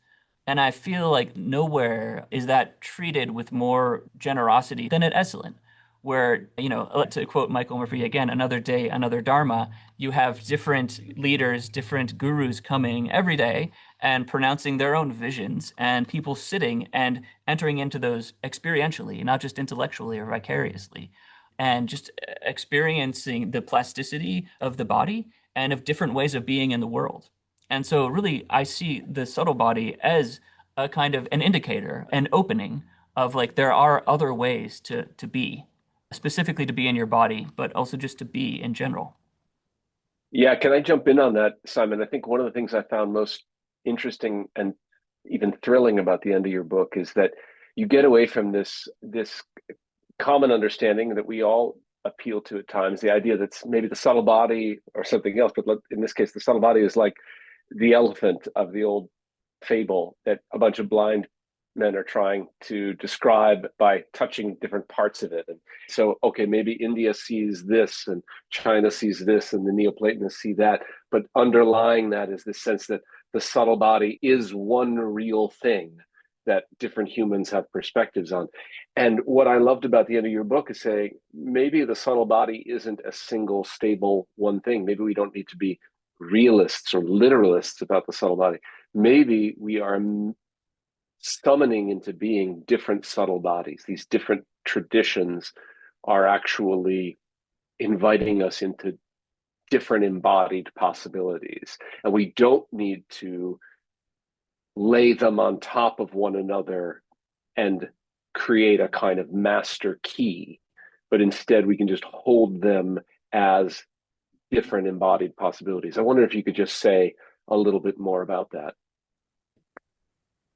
And I feel like nowhere is that treated with more generosity than at Esalen, where, to quote Michael Murphy again, another day, another Dharma, you have different leaders, different gurus coming every day and pronouncing their own visions, and people sitting and entering into those experientially, not just intellectually or vicariously, and just experiencing the plasticity of the body and of different ways of being in the world. And so really I see the subtle body as a kind of an indicator, an opening of like there are other ways to be, specifically to be in your body, but also just to be in general. Yeah, can I jump in on that, Simon? I think one of the things I found most interesting and even thrilling about the end of your book is that you get away from this common understanding that we all appeal to at times, the idea that maybe the subtle body or something else, but in this case, the subtle body is like the elephant of the old fable that a bunch of blind men are trying to describe by touching different parts of it. And so, okay, maybe India sees this and China sees this and the Neoplatonists see that. But underlying that is the sense that the subtle body is one real thing that different humans have perspectives on. And what I loved about the end of your book is saying maybe the subtle body isn't a single stable one thing. Maybe we don't need to be realists or literalists about the subtle body. Maybe we are summoning into being different subtle bodies. These different traditions are actually inviting us into different embodied possibilities. And we don't need to lay them on top of one another and create a kind of master key, but instead we can just hold them as different embodied possibilities. I wonder if you could just say a little bit more about that.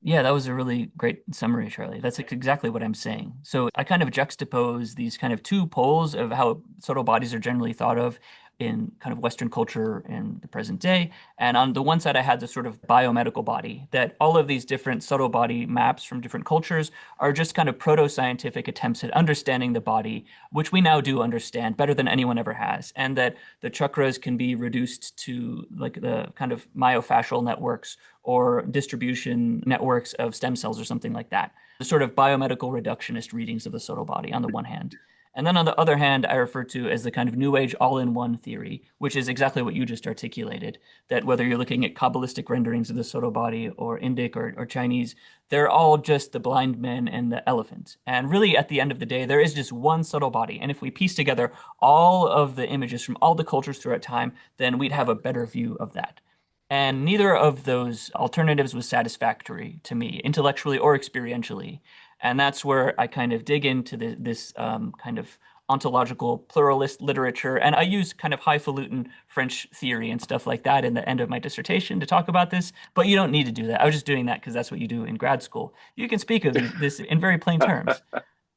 Yeah, that was a really great summary, Charlie. That's exactly what I'm saying. So I kind of juxtapose these kind of two poles of how subtle bodies are generally thought of in kind of Western culture in the present day. And on the one side, I had the sort of biomedical body, that all of these different subtle body maps from different cultures are just kind of proto-scientific attempts at understanding the body, which we now do understand better than anyone ever has. And that the chakras can be reduced to like the kind of myofascial networks or distribution networks of stem cells or something like that. The sort of biomedical reductionist readings of the subtle body on the one hand. And then on the other hand, I refer to as the kind of New Age all-in-one theory, which is exactly what you just articulated, that whether you're looking at Kabbalistic renderings of the subtle body or Indic or Chinese, they're all just the blind men and the elephant. And really, at the end of the day, there is just one subtle body. And if we piece together all of the images from all the cultures throughout time, then we'd have a better view of that. And neither of those alternatives was satisfactory to me, intellectually or experientially. And that's where I kind of dig into this kind of ontological pluralist literature. And I use kind of highfalutin French theory and stuff like that in the end of my dissertation to talk about this. But you don't need to do that. I was just doing that because that's what you do in grad school. You can speak of this in very plain terms.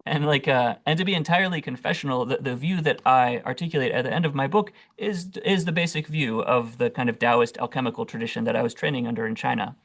And to be entirely confessional, the view that I articulate at the end of my book is the basic view of the kind of Daoist alchemical tradition that I was training under in China.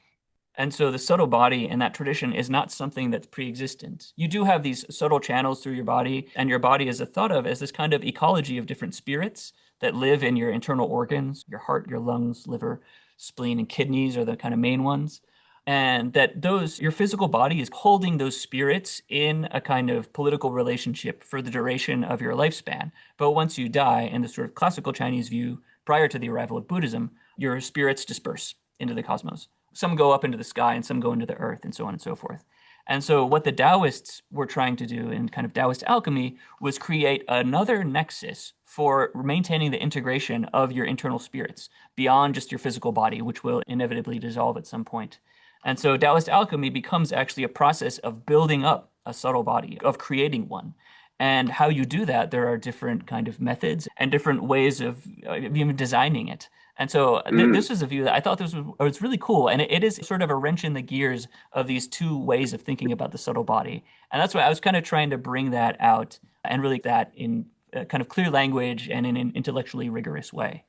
And so the subtle body in that tradition is not something that's pre-existent. You do have these subtle channels through your body, and your body is thought of as this kind of ecology of different spirits that live in your internal organs. Your heart, your lungs, liver, spleen, and kidneys are the kind of main ones. And that your physical body is holding those spirits in a kind of political relationship for the duration of your lifespan. But once you die, in the sort of classical Chinese view, prior to the arrival of Buddhism, your spirits disperse into the cosmos. Some go up into the sky and some go into the earth and so on and so forth. And so what the Taoists were trying to do in kind of Taoist alchemy was create another nexus for maintaining the integration of your internal spirits beyond just your physical body, which will inevitably dissolve at some point. And so Taoist alchemy becomes actually a process of building up a subtle body, of creating one. And how you do that, there are different kind of methods and different ways of even designing it. And so this was a view that I thought this was really cool. And it is sort of a wrench in the gears of these two ways of thinking about the subtle body. And that's why I was kind of trying to bring that out and really that in kind of clear language and in an intellectually rigorous way.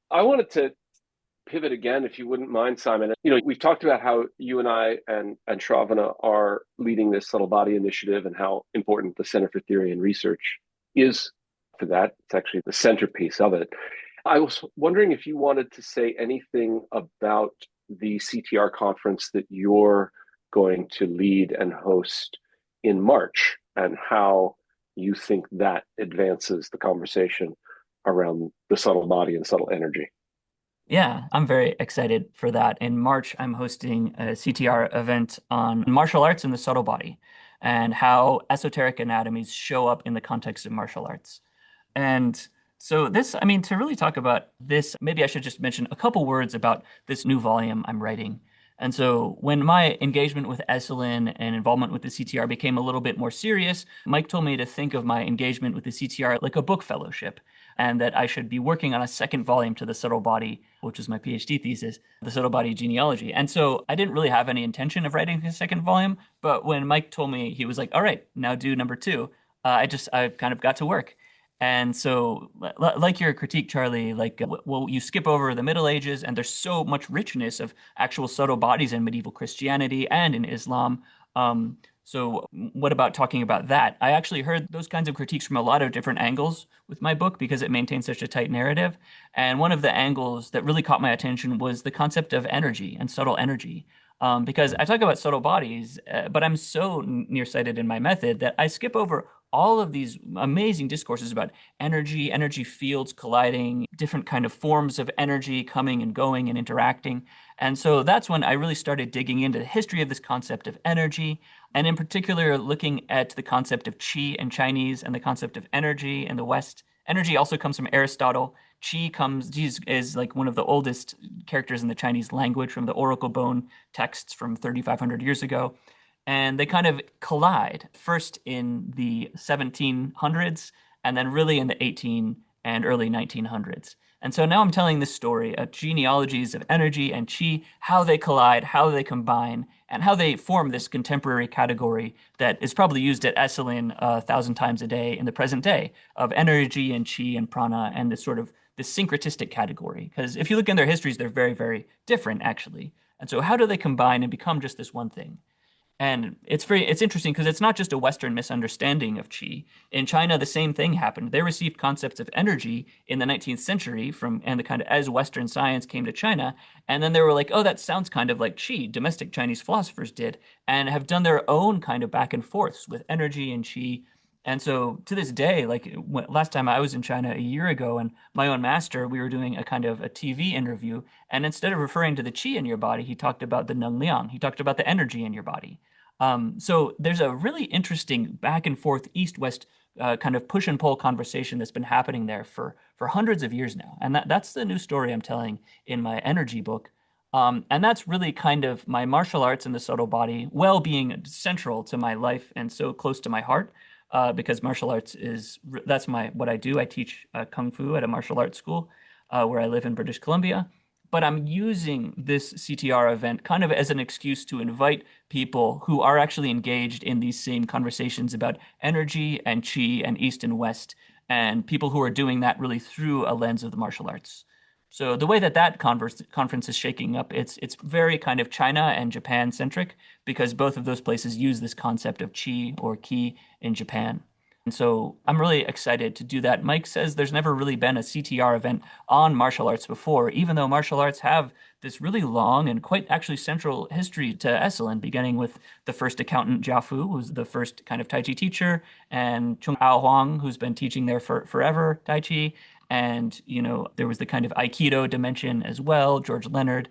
I wanted to pivot again, if you wouldn't mind, Simon. We've talked about how you and I and Shravana are leading this subtle body initiative and how important the Center for Theory and Research is for that. It's actually the centerpiece of it. I was wondering if you wanted to say anything about the CTR conference that you're going to lead and host in March, and how you think that advances the conversation around the subtle body and subtle energy. Yeah, I'm very excited for that. In March, I'm hosting a CTR event on martial arts and the subtle body and how esoteric anatomies show up in the context of martial arts. And so this, I mean, to really talk about this, maybe I should just mention a couple words about this new volume I'm writing. And so when my engagement with Esalen and involvement with the CTR became a little bit more serious, Mike told me to think of my engagement with the CTR like a book fellowship, and that I should be working on a second volume to the subtle body, which was my PhD thesis, the subtle body genealogy. And so I didn't really have any intention of writing a second volume, but when Mike told me, he was like, all right, now do number two, I kind of got to work. And so, like your critique, Charlie, like, well, you skip over the Middle Ages, and there's so much richness of actual subtle bodies in medieval Christianity and in Islam. So, what about talking about that? I actually heard those kinds of critiques from a lot of different angles with my book because it maintains such a tight narrative. And one of the angles that really caught my attention was the concept of energy and subtle energy. Because I talk about subtle bodies, but I'm so nearsighted in my method that I skip over all of these amazing discourses about energy, energy fields colliding, different kind of forms of energy coming and going and interacting. And so that's when I really started digging into the history of this concept of energy, and in particular looking at the concept of qi in Chinese and the concept of energy in the West. Energy also comes from Aristotle. Qi is like one of the oldest characters in the Chinese language from the oracle bone texts from 3,500 years ago. And they kind of collide first in the 1700s and then really in the 18 and early 1900s. And so now I'm telling this story of genealogies of energy and qi, how they collide, how they combine, and how they form this contemporary category that is probably used at Esalen 1,000 times a day in the present day of energy and qi and prana and this sort of this syncretistic category. Because if you look in their histories, they're very, very different, actually. And so how do they combine and become just this one thing? And it's interesting because it's not just a Western misunderstanding of qi. In China, the same thing happened. They received concepts of energy in the 19th century and the kind of as Western science came to China, and then they were like, oh, that sounds kind of like qi. Domestic Chinese philosophers did, and have done their own kind of back and forths with energy and qi. And so to this day, like last time I was in China a year ago, and my own master, we were doing a kind of a TV interview, and instead of referring to the qi in your body, he talked about the neng liang. He talked about the energy in your body. So there's a really interesting back and forth east-west kind of push and pull conversation that's been happening there for hundreds of years now. And that's the new story I'm telling in my energy book. And that's really kind of my martial arts and the subtle body, well being central to my life and so close to my heart, because martial arts that's what I do. I teach Kung Fu at a martial arts school where I live in British Columbia. But I'm using this CTR event kind of as an excuse to invite people who are actually engaged in these same conversations about energy and qi and East and West, and people who are doing that really through a lens of the martial arts. So the way that conference is shaking up, it's very kind of China and Japan centric because both of those places use this concept of qi or ki in Japan. And so I'm really excited to do that. Mike says there's never really been a CTR event on martial arts before, even though martial arts have this really long and quite actually central history to Esalen, beginning with the first accountant Jia Fu, who's the first kind of Tai Chi teacher, and Chung Ao Huang, who's been teaching there forever Tai Chi. And, there was the kind of Aikido dimension as well, George Leonard.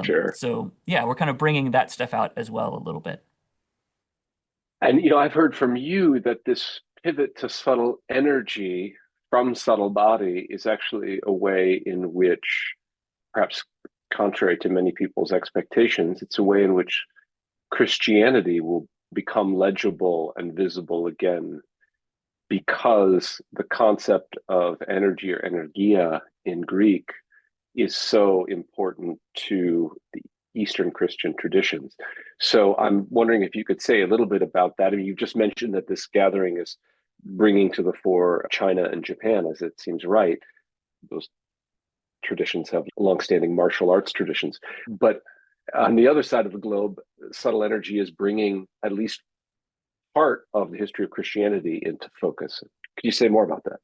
Sure. So, yeah, we're kind of bringing that stuff out as well a little bit. And, I've heard from you that this pivot to subtle energy from subtle body is actually a way in which, perhaps contrary to many people's expectations, it's a way in which Christianity will become legible and visible again, because the concept of energy or energia in Greek is so important to the Eastern Christian traditions. So I'm wondering if you could say a little bit about that. I mean, you just mentioned that this gathering is bringing to the fore China and Japan, as it seems right. Those traditions have longstanding martial arts traditions. But on the other side of the globe, subtle energy is bringing at least part of the history of Christianity into focus. Could you say more about that?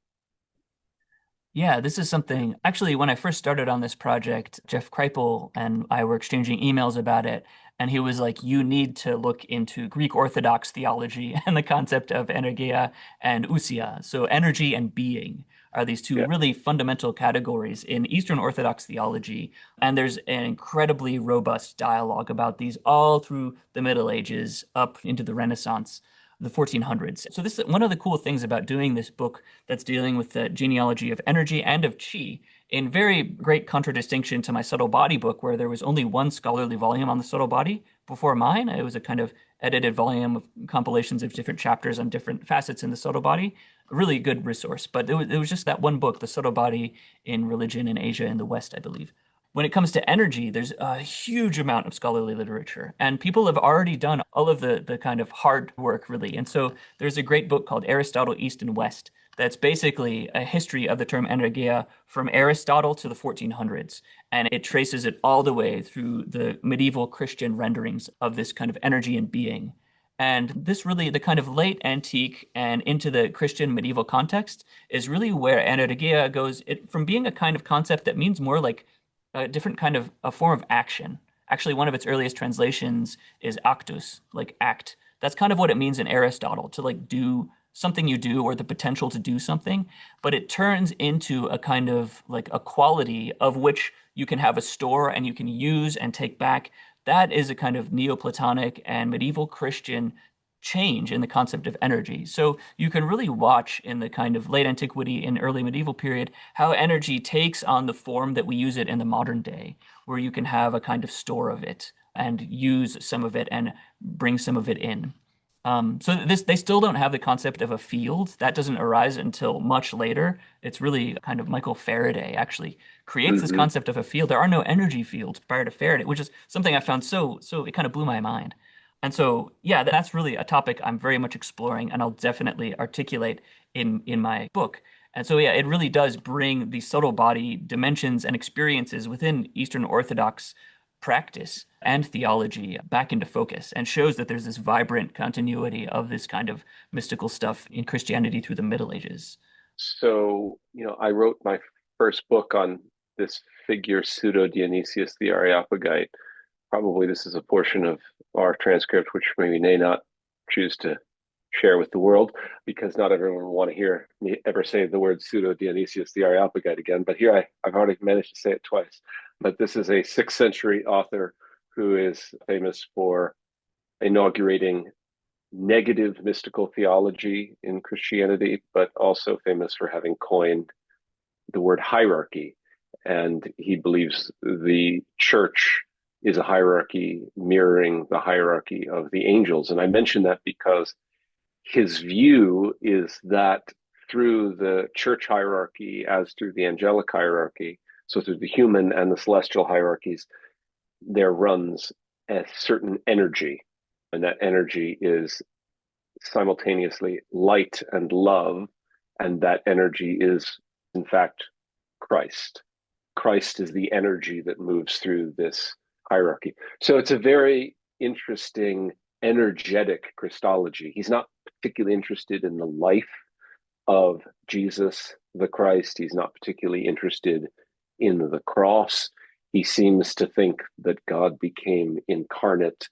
Yeah, this is something. Actually, when I first started on this project, Jeff Kripal and I were exchanging emails about it. And he was like, you need to look into Greek Orthodox theology and the concept of energeia and ousia. So, energy and being are these two Yeah. really fundamental categories in Eastern Orthodox theology. And there's an incredibly robust dialogue about these all through the Middle Ages up into the Renaissance, the 1400s. So, this is one of the cool things about doing this book that's dealing with the genealogy of energy and of chi, in very great contradistinction to my subtle body book, where there was only one scholarly volume on the subtle body before mine. It was a kind of edited volume of compilations of different chapters on different facets in the subtle body. A really good resource, but it was just that one book, the subtle body in religion in Asia and the West, I believe. When it comes to energy, there's a huge amount of scholarly literature, and people have already done all of the kind of hard work, really. And so there's a great book called Aristotle, East and West, that's basically a history of the term energeia from Aristotle to the 1400s. And it traces it all the way through the medieval Christian renderings of this kind of energy and being. And this really, the kind of late antique and into the Christian medieval context, is really where energeia goes from being a kind of concept that means more like a different kind of a form of action. Actually, one of its earliest translations is actus, like act. That's kind of what it means in Aristotle, to like do something you do or the potential to do something, but it turns into a kind of like a quality of which you can have a store and you can use and take back. That is a kind of Neoplatonic and medieval Christian change in the concept of energy. So you can really watch in the kind of late antiquity and early medieval period how energy takes on the form that we use it in the modern day, where you can have a kind of store of it and use some of it and bring some of it in. So this they still don't have the concept of a field. That doesn't arise until much later. It's really kind of Michael Faraday actually creates this Hmm. concept of a field. There are no energy fields prior to Faraday, which is something I found so it kind of blew my mind. And so yeah, that's really a topic I'm very much exploring, and I'll definitely articulate in my book. And so yeah, it really does bring these subtle body dimensions and experiences within Eastern Orthodox practice and theology back into focus, and shows that there's this vibrant continuity of this kind of mystical stuff in Christianity through the Middle Ages. So, I wrote my first book on this figure, Pseudo Dionysius the Areopagite. Probably this is a portion of our transcript which we may not choose to share with the world, because not everyone will want to hear me ever say the word Pseudo Dionysius the Areopagite again. But here I've already managed to say it twice. But this is a 6th century author who is famous for inaugurating negative mystical theology in Christianity, but also famous for having coined the word hierarchy. And he believes the church is a hierarchy mirroring the hierarchy of the angels. And I mention that because his view is that through the church hierarchy, as through the angelic hierarchy, so through the human and the celestial hierarchies, there runs a certain energy. And that energy is simultaneously light and love. And that energy is, in fact, Christ. Christ is the energy that moves through this hierarchy. So it's a very interesting, energetic Christology. He's not particularly interested in the life of Jesus the Christ. He's not particularly interested in the cross. He seems to think that God became incarnate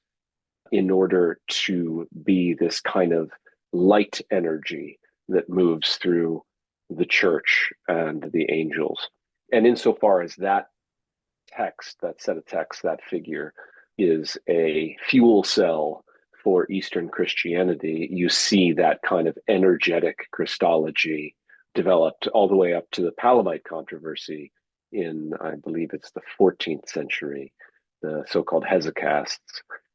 in order to be this kind of light energy that moves through the church and the angels. And insofar as that text, that set of texts, that figure is a fuel cell for Eastern Christianity, you see that kind of energetic Christology developed all the way up to the Palamite controversy in, I believe it's the 14th century, the so-called hesychasts,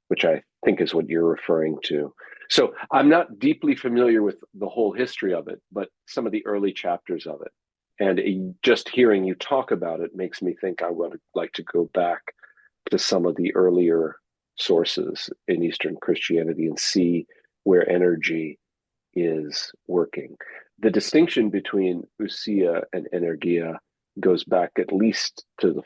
which I think is what you're referring to. So I'm not deeply familiar with the whole history of it, but some of the early chapters of it. And just hearing you talk about it makes me think I would like to go back to some of the earlier sources in Eastern Christianity and see where energy is working. The distinction between ousia and energia goes back at least to the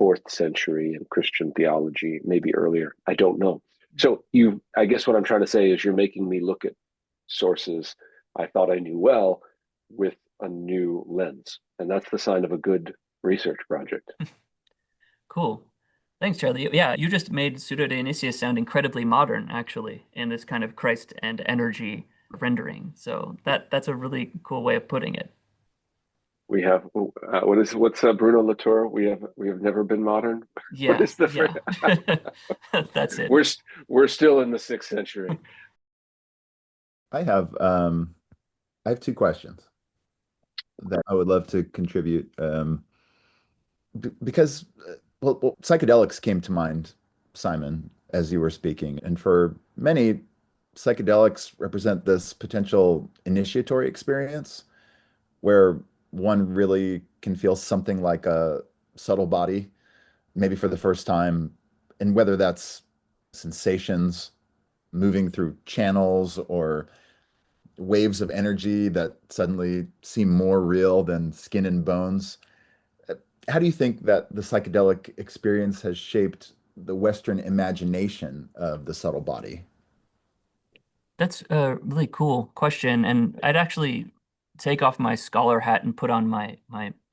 4th century in Christian theology, maybe earlier. I don't know. So I guess what I'm trying to say is you're making me look at sources I thought I knew well with a new lens. And that's the sign of a good research project. Cool. Thanks, Charlie. Yeah, you just made Pseudo Dionysius sound incredibly modern, actually, in this kind of Christ and energy rendering. So that's a really cool way of putting it. We have what's Bruno Latour? We have never been modern. What Yeah, is the phrase? yeah. That's it. We're we're still in the 6th century. I have I have two questions that I would love to contribute. Because psychedelics came to mind, Simon, as you were speaking, and for many, psychedelics represent this potential initiatory experience where one really can feel something like a subtle body, maybe for the first time, and whether that's sensations moving through channels or waves of energy that suddenly seem more real than skin and bones. How do you think that the psychedelic experience has shaped the Western imagination of the subtle body? That's a really cool question, and I'd actually take off my scholar hat and put on my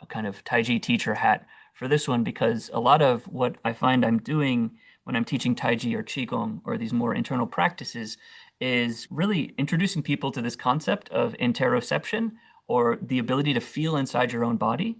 kind of Taiji teacher hat for this one because a lot of what I find I'm doing when I'm teaching Taiji or Qigong or these more internal practices is really introducing people to this concept of interoception or the ability to feel inside your own body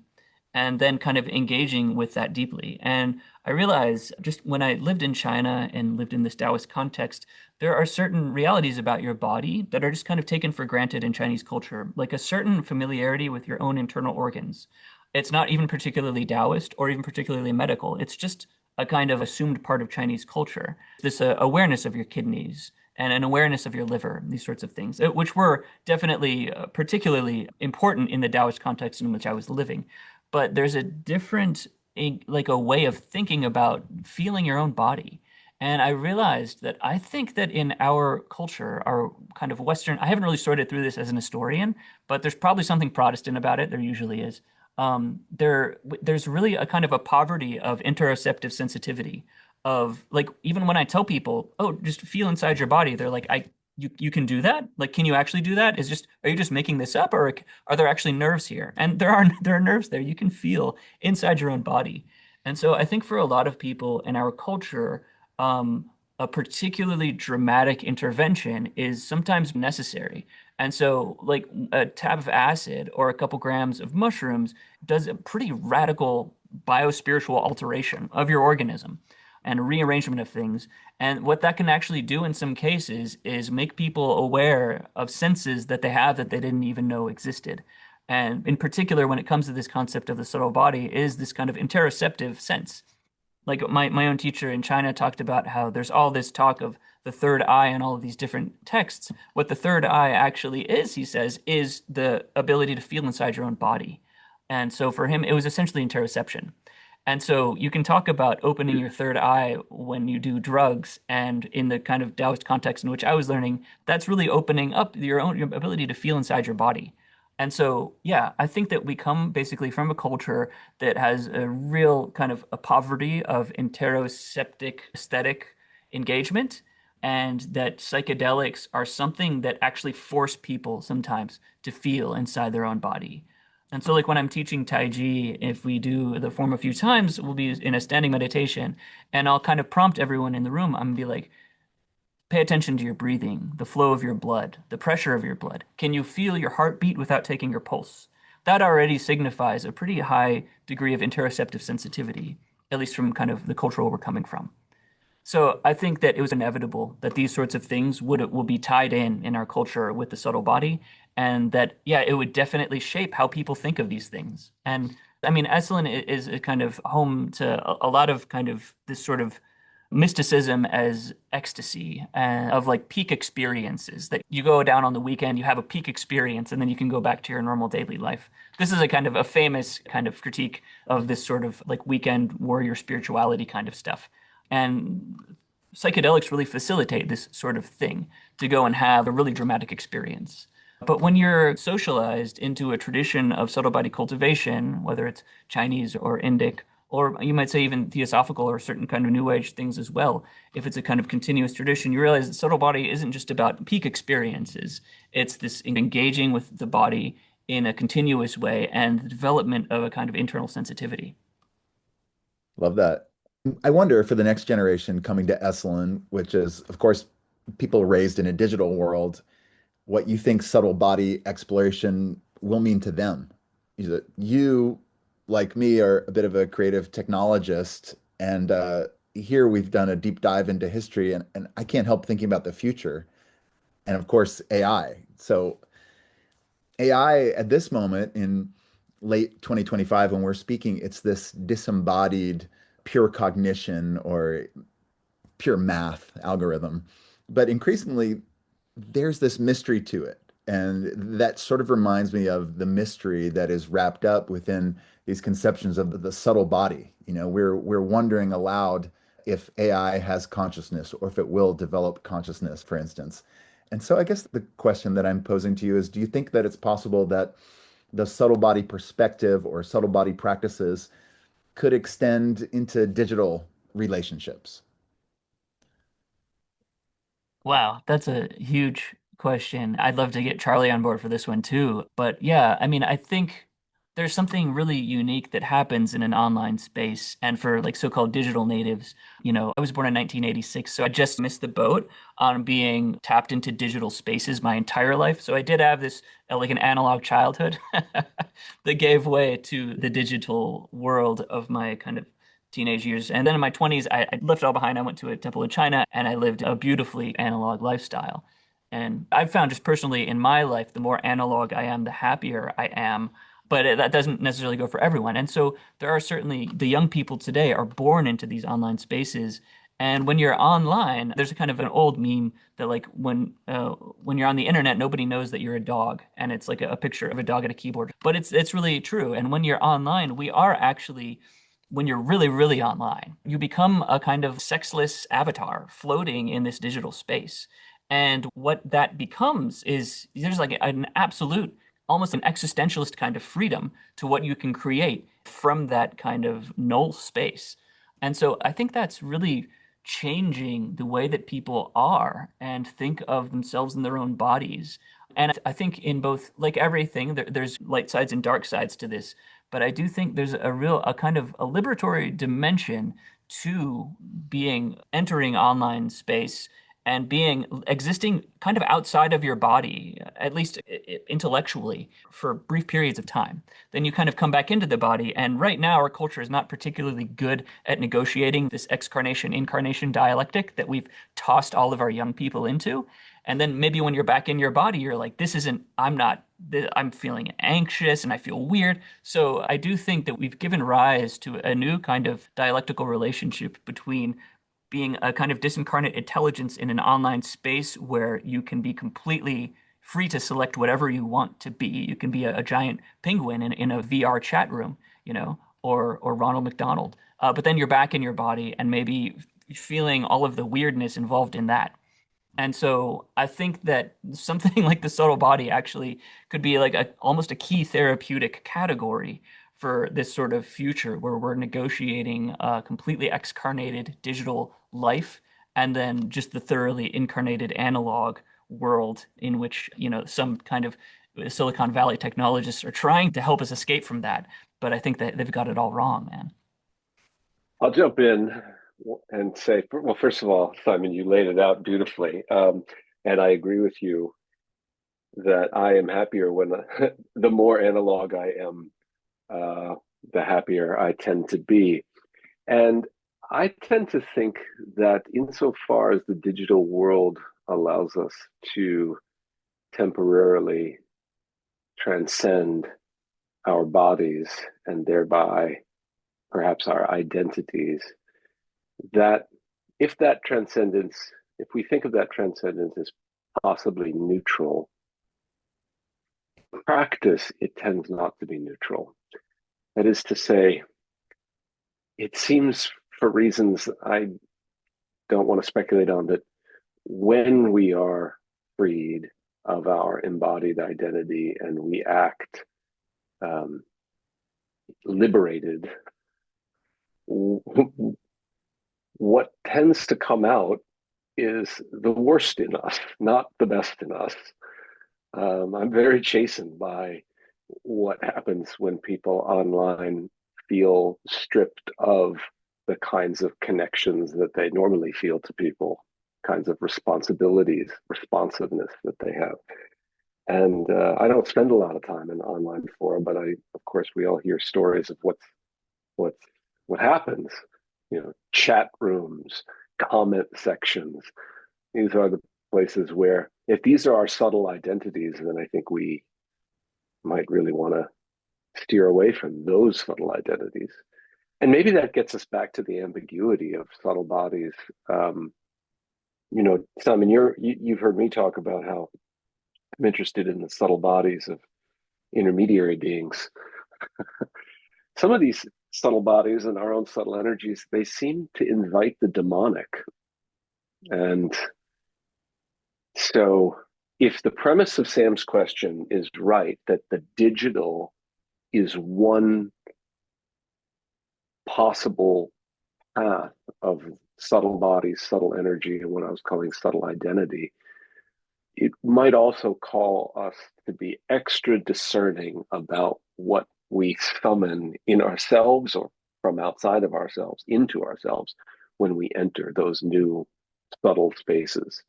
and then kind of engaging with that deeply. And I realized just when I lived in China and lived in this Daoist context, there are certain realities about your body that are just kind of taken for granted in Chinese culture, like a certain familiarity with your own internal organs. It's not even particularly Taoist or even particularly medical. It's just a kind of assumed part of Chinese culture. This awareness of your kidneys and an awareness of your liver, these sorts of things, which were definitely particularly important in the Taoist context in which I was living. But there's a different, like a way of thinking about feeling your own body. And I realized that I think that in our culture, our kind of Western, I haven't really sorted through this as an historian, but there's probably something Protestant about it. There usually is. There's really a kind of a poverty of interoceptive sensitivity of like, even when I tell people, oh, just feel inside your body, they're like, you can do that? Like, can you actually do that? Are you just making this up or are there actually nerves here? And there are nerves there. You can feel inside your own body. And so I think for a lot of people in our culture, a particularly dramatic intervention is sometimes necessary. And so, like a tab of acid or a couple grams of mushrooms does a pretty radical biospiritual alteration of your organism and a rearrangement of things. And what that can actually do in some cases is make people aware of senses that they have that they didn't even know existed. And in particular, when it comes to this concept of the subtle body, is this kind of interoceptive sense. Like my own teacher in China talked about how there's all this talk of the third eye and all of these different texts. What the third eye actually is, he says, is the ability to feel inside your own body. And so for him, it was essentially interoception. And so you can talk about opening your third eye when you do drugs, and in the kind of Taoist context in which I was learning, that's really opening up your ability to feel inside your body. And so, yeah, I think that we come basically from a culture that has a real kind of a poverty of interoceptic aesthetic engagement, and that psychedelics are something that actually force people sometimes to feel inside their own body. And so, like when I'm teaching Tai Chi, if we do the form a few times, we'll be in a standing meditation, and I'll kind of prompt everyone in the room. I'm gonna be like, pay attention to your breathing, the flow of your blood, the pressure of your blood. Can you feel your heartbeat without taking your pulse? That already signifies a pretty high degree of interoceptive sensitivity, at least from kind of the culture we're coming from. So I think that it was inevitable that these sorts of things will be tied in our culture with the subtle body, and that yeah, it would definitely shape how people think of these things. And I mean, Esalen is a kind of home to a lot of kind of this sort of mysticism as ecstasy and of like peak experiences that you go down on the weekend, you have a peak experience, and then you can go back to your normal daily life. This is a kind of a famous kind of critique of this sort of like weekend warrior spirituality kind of stuff. And psychedelics really facilitate this sort of thing to go and have a really dramatic experience. But when you're socialized into a tradition of subtle body cultivation, whether it's Chinese or Indic, or you might say even theosophical or certain kind of new age things as well, if it's a kind of continuous tradition, you realize that subtle body isn't just about peak experiences. It's this engaging with the body in a continuous way and the development of a kind of internal sensitivity. Love that. I wonder for the next generation coming to Esalen, which is, of course, people raised in a digital world, what you think subtle body exploration will mean to them. You, like me, are a bit of a creative technologist, and here we've done a deep dive into history, and I can't help thinking about the future, and of course, AI. So AI at this moment in late 2025, when we're speaking, it's this disembodied pure cognition or pure math algorithm. But increasingly, there's this mystery to it. And that sort of reminds me of the mystery that is wrapped up within these conceptions of the subtle body. We're wondering aloud if AI has consciousness or if it will develop consciousness, for instance. And so I guess the question that I'm posing to you is, do you think that it's possible that the subtle body perspective or subtle body practices could extend into digital relationships? Wow, that's a huge question. I'd love to get Charlie on board for this one too. But yeah, I mean, I think there's something really unique that happens in an online space. And for like so-called digital natives, I was born in 1986, so I just missed the boat on being tapped into digital spaces my entire life. So I did have this like an analog childhood that gave way to the digital world of my kind of teenage years. And then in my 20s, I left it all behind. I went to a temple in China and I lived a beautifully analog lifestyle. And I've found just personally in my life, the more analog I am, the happier I am. But that doesn't necessarily go for everyone. And so there are certainly the young people today are born into these online spaces. And when you're online, there's a kind of an old meme that like when you're on the internet, nobody knows that you're a dog, and it's like a picture of a dog at a keyboard. But it's really true. And when you're online, we are actually when you're really, really online, you become a kind of sexless avatar floating in this digital space. And what that becomes is there's like an absolute, almost an existentialist kind of freedom to what you can create from that kind of null space. And so I think that's really changing the way that people are and think of themselves in their own bodies. And I think in both, like everything, there's light sides and dark sides to this. But I do think there's a kind of a liberatory dimension to being entering online space and being existing kind of outside of your body, at least intellectually, for brief periods of time. Then you kind of come back into the body. And right now, our culture is not particularly good at negotiating this excarnation incarnation dialectic that we've tossed all of our young people into. And then maybe when you're back in your body, you're like, this isn't, I'm not, I'm feeling anxious and I feel weird. So I do think that we've given rise to a new kind of dialectical relationship between being a kind of disincarnate intelligence in an online space where you can be completely free to select whatever you want to be. You can be a giant penguin in a VR chat room, or Ronald McDonald. But then you're back in your body and maybe feeling all of the weirdness involved in that. And so I think that something like the subtle body actually could be like almost a key therapeutic category for this sort of future where we're negotiating a completely excarnated digital life and then just the thoroughly incarnated analog world in which, some kind of Silicon Valley technologists are trying to help us escape from that. But I think that they've got it all wrong, man. I'll jump in and say, well, first of all, Simon, you laid it out beautifully. And I agree with you that I am happier when the more analog I am, the happier I tend to be. And I tend to think that insofar as the digital world allows us to temporarily transcend our bodies and thereby perhaps our identities, that if that transcendence, if we think of that transcendence as possibly neutral, practice, it tends not to be neutral. That is to say, it seems for reasons I don't want to speculate on that when we are freed of our embodied identity and we act liberated, what tends to come out is the worst in us, not the best in us. I'm very chastened by what happens when people online feel stripped of the kinds of connections that they normally feel to people, kinds of responsibilities, responsiveness that they have. And I don't spend a lot of time in online forum, but of course, we all hear stories of what's what happens. Chat rooms, comment sections. These are the places where, if these are our subtle identities, then I think we might really want to steer away from those subtle identities. And maybe that gets us back to the ambiguity of subtle bodies. Um, Simon, you've heard me talk about how I'm interested in the subtle bodies of intermediary beings. Some of these subtle bodies and our own subtle energies, they seem to invite the demonic. And so, if the premise of Sam's question is right, that the digital is one possible path of subtle bodies, subtle energy, and what I was calling subtle identity, it might also call us to be extra discerning about what we summon in ourselves or from outside of ourselves into ourselves when we enter those new subtle spaces.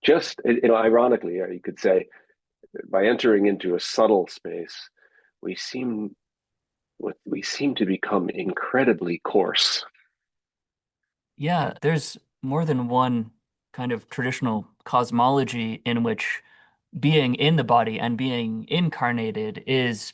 Just, ironically, you could say, by entering into a subtle space, we seem we seem to become incredibly coarse. Yeah, there's more than one kind of traditional cosmology in which being in the body and being incarnated is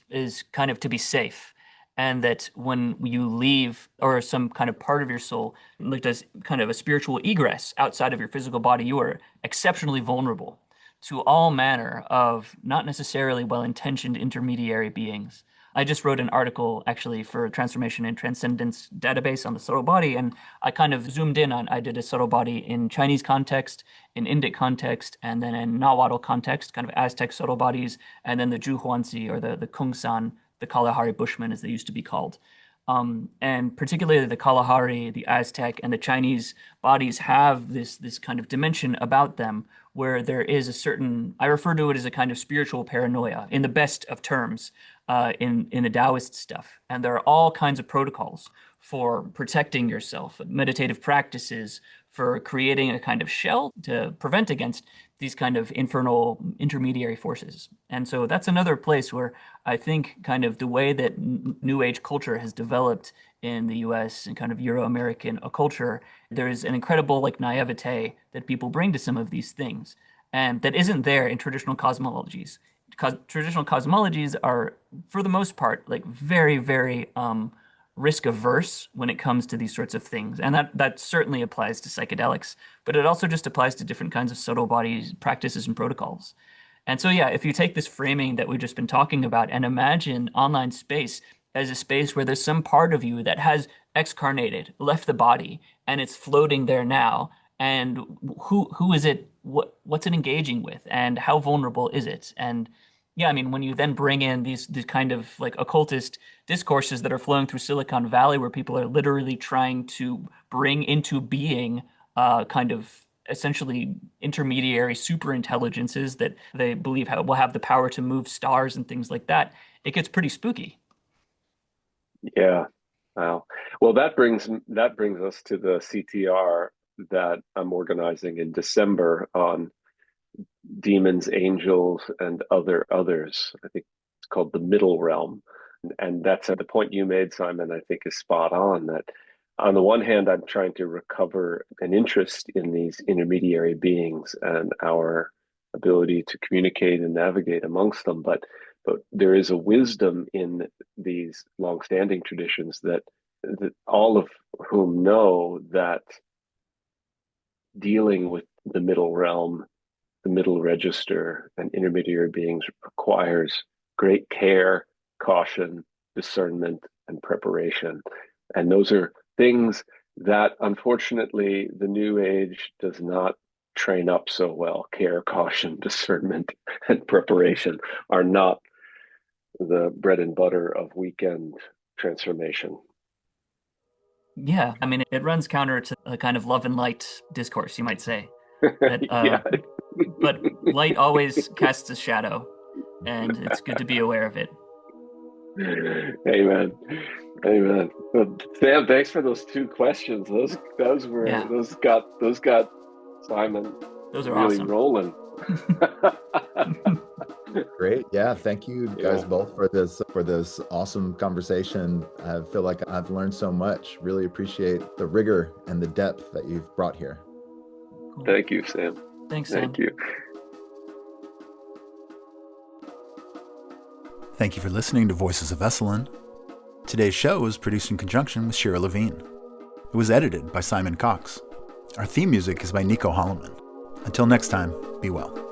kind of to be safe. And that when you leave, or some kind of part of your soul, like as kind of a spiritual egress outside of your physical body, you are exceptionally vulnerable to all manner of not necessarily well-intentioned intermediary beings. I just wrote an article actually for Transformation and Transcendence database on the subtle body, and I kind of zoomed in on, I did a subtle body in Chinese context, in Indic context, and then in Nahuatl context, kind of Aztec subtle bodies, and then the Zhuhuanzi, or the Kungsan, the Kalahari Bushmen as they used to be called. And particularly the Kalahari, the Aztec, and the Chinese bodies have this kind of dimension about them where there is a certain, I refer to it as a kind of spiritual paranoia in the best of terms, in the Daoist stuff. And there are all kinds of protocols for protecting yourself, meditative practices, for creating a kind of shell to prevent against these kind of infernal intermediary forces. And so that's another place where I think kind of the way that New Age culture has developed in the US and kind of Euro-American culture, there's an incredible like naivete that people bring to some of these things, and that isn't there in traditional cosmologies. Traditional cosmologies are, for the most part, like very, very risk averse when it comes to these sorts of things. And that certainly applies to psychedelics, but it also just applies to different kinds of subtle bodies, practices, and protocols. And so, yeah, if you take this framing that we've just been talking about and imagine online space as a space where there's some part of you that has excarnated, left the body, and it's floating there now, and who is it? What's it engaging with, and how vulnerable is it? And yeah, I mean, when you then bring in these kind of like occultist discourses that are flowing through Silicon Valley, where people are literally trying to bring into being kind of essentially intermediary super intelligences that they believe will have the power to move stars and things like that, it gets pretty spooky. Yeah. Wow. Well, that brings us to the CTR that I'm organizing in December on demons, angels, and others. I think it's called the middle realm. And that's at the point you made, Simon, I think is spot on. That on the one hand, I'm trying to recover an interest in these intermediary beings and our ability to communicate and navigate amongst them. But there is a wisdom in these longstanding traditions that all of whom know that dealing with the middle realm, the middle register, and intermediary beings requires great care, caution, discernment, and preparation. And those are things that unfortunately the new age does not train up so well. Care, caution, discernment, and preparation are not the bread and butter of weekend transformation. Yeah, I mean, it runs counter to a kind of love and light discourse, you might say. That, Yeah. but light always casts a shadow, and it's good to be aware of it. Amen. Amen. Well, Sam, thanks for those two questions. Yeah, Those got Simon those are really awesome. rolling. Great. Yeah. Thank you guys Yeah. both for this awesome conversation. I feel like I've learned so much. Really appreciate the rigor and the depth that you've brought here. Cool. Thank you, Sam. Thanks, Sam. Thank you. Thank you for listening to Voices of Esalen. Today's show was produced in conjunction with Shira Levine. It was edited by Simon Cox. Our theme music is by Nico Holloman. Until next time, be well.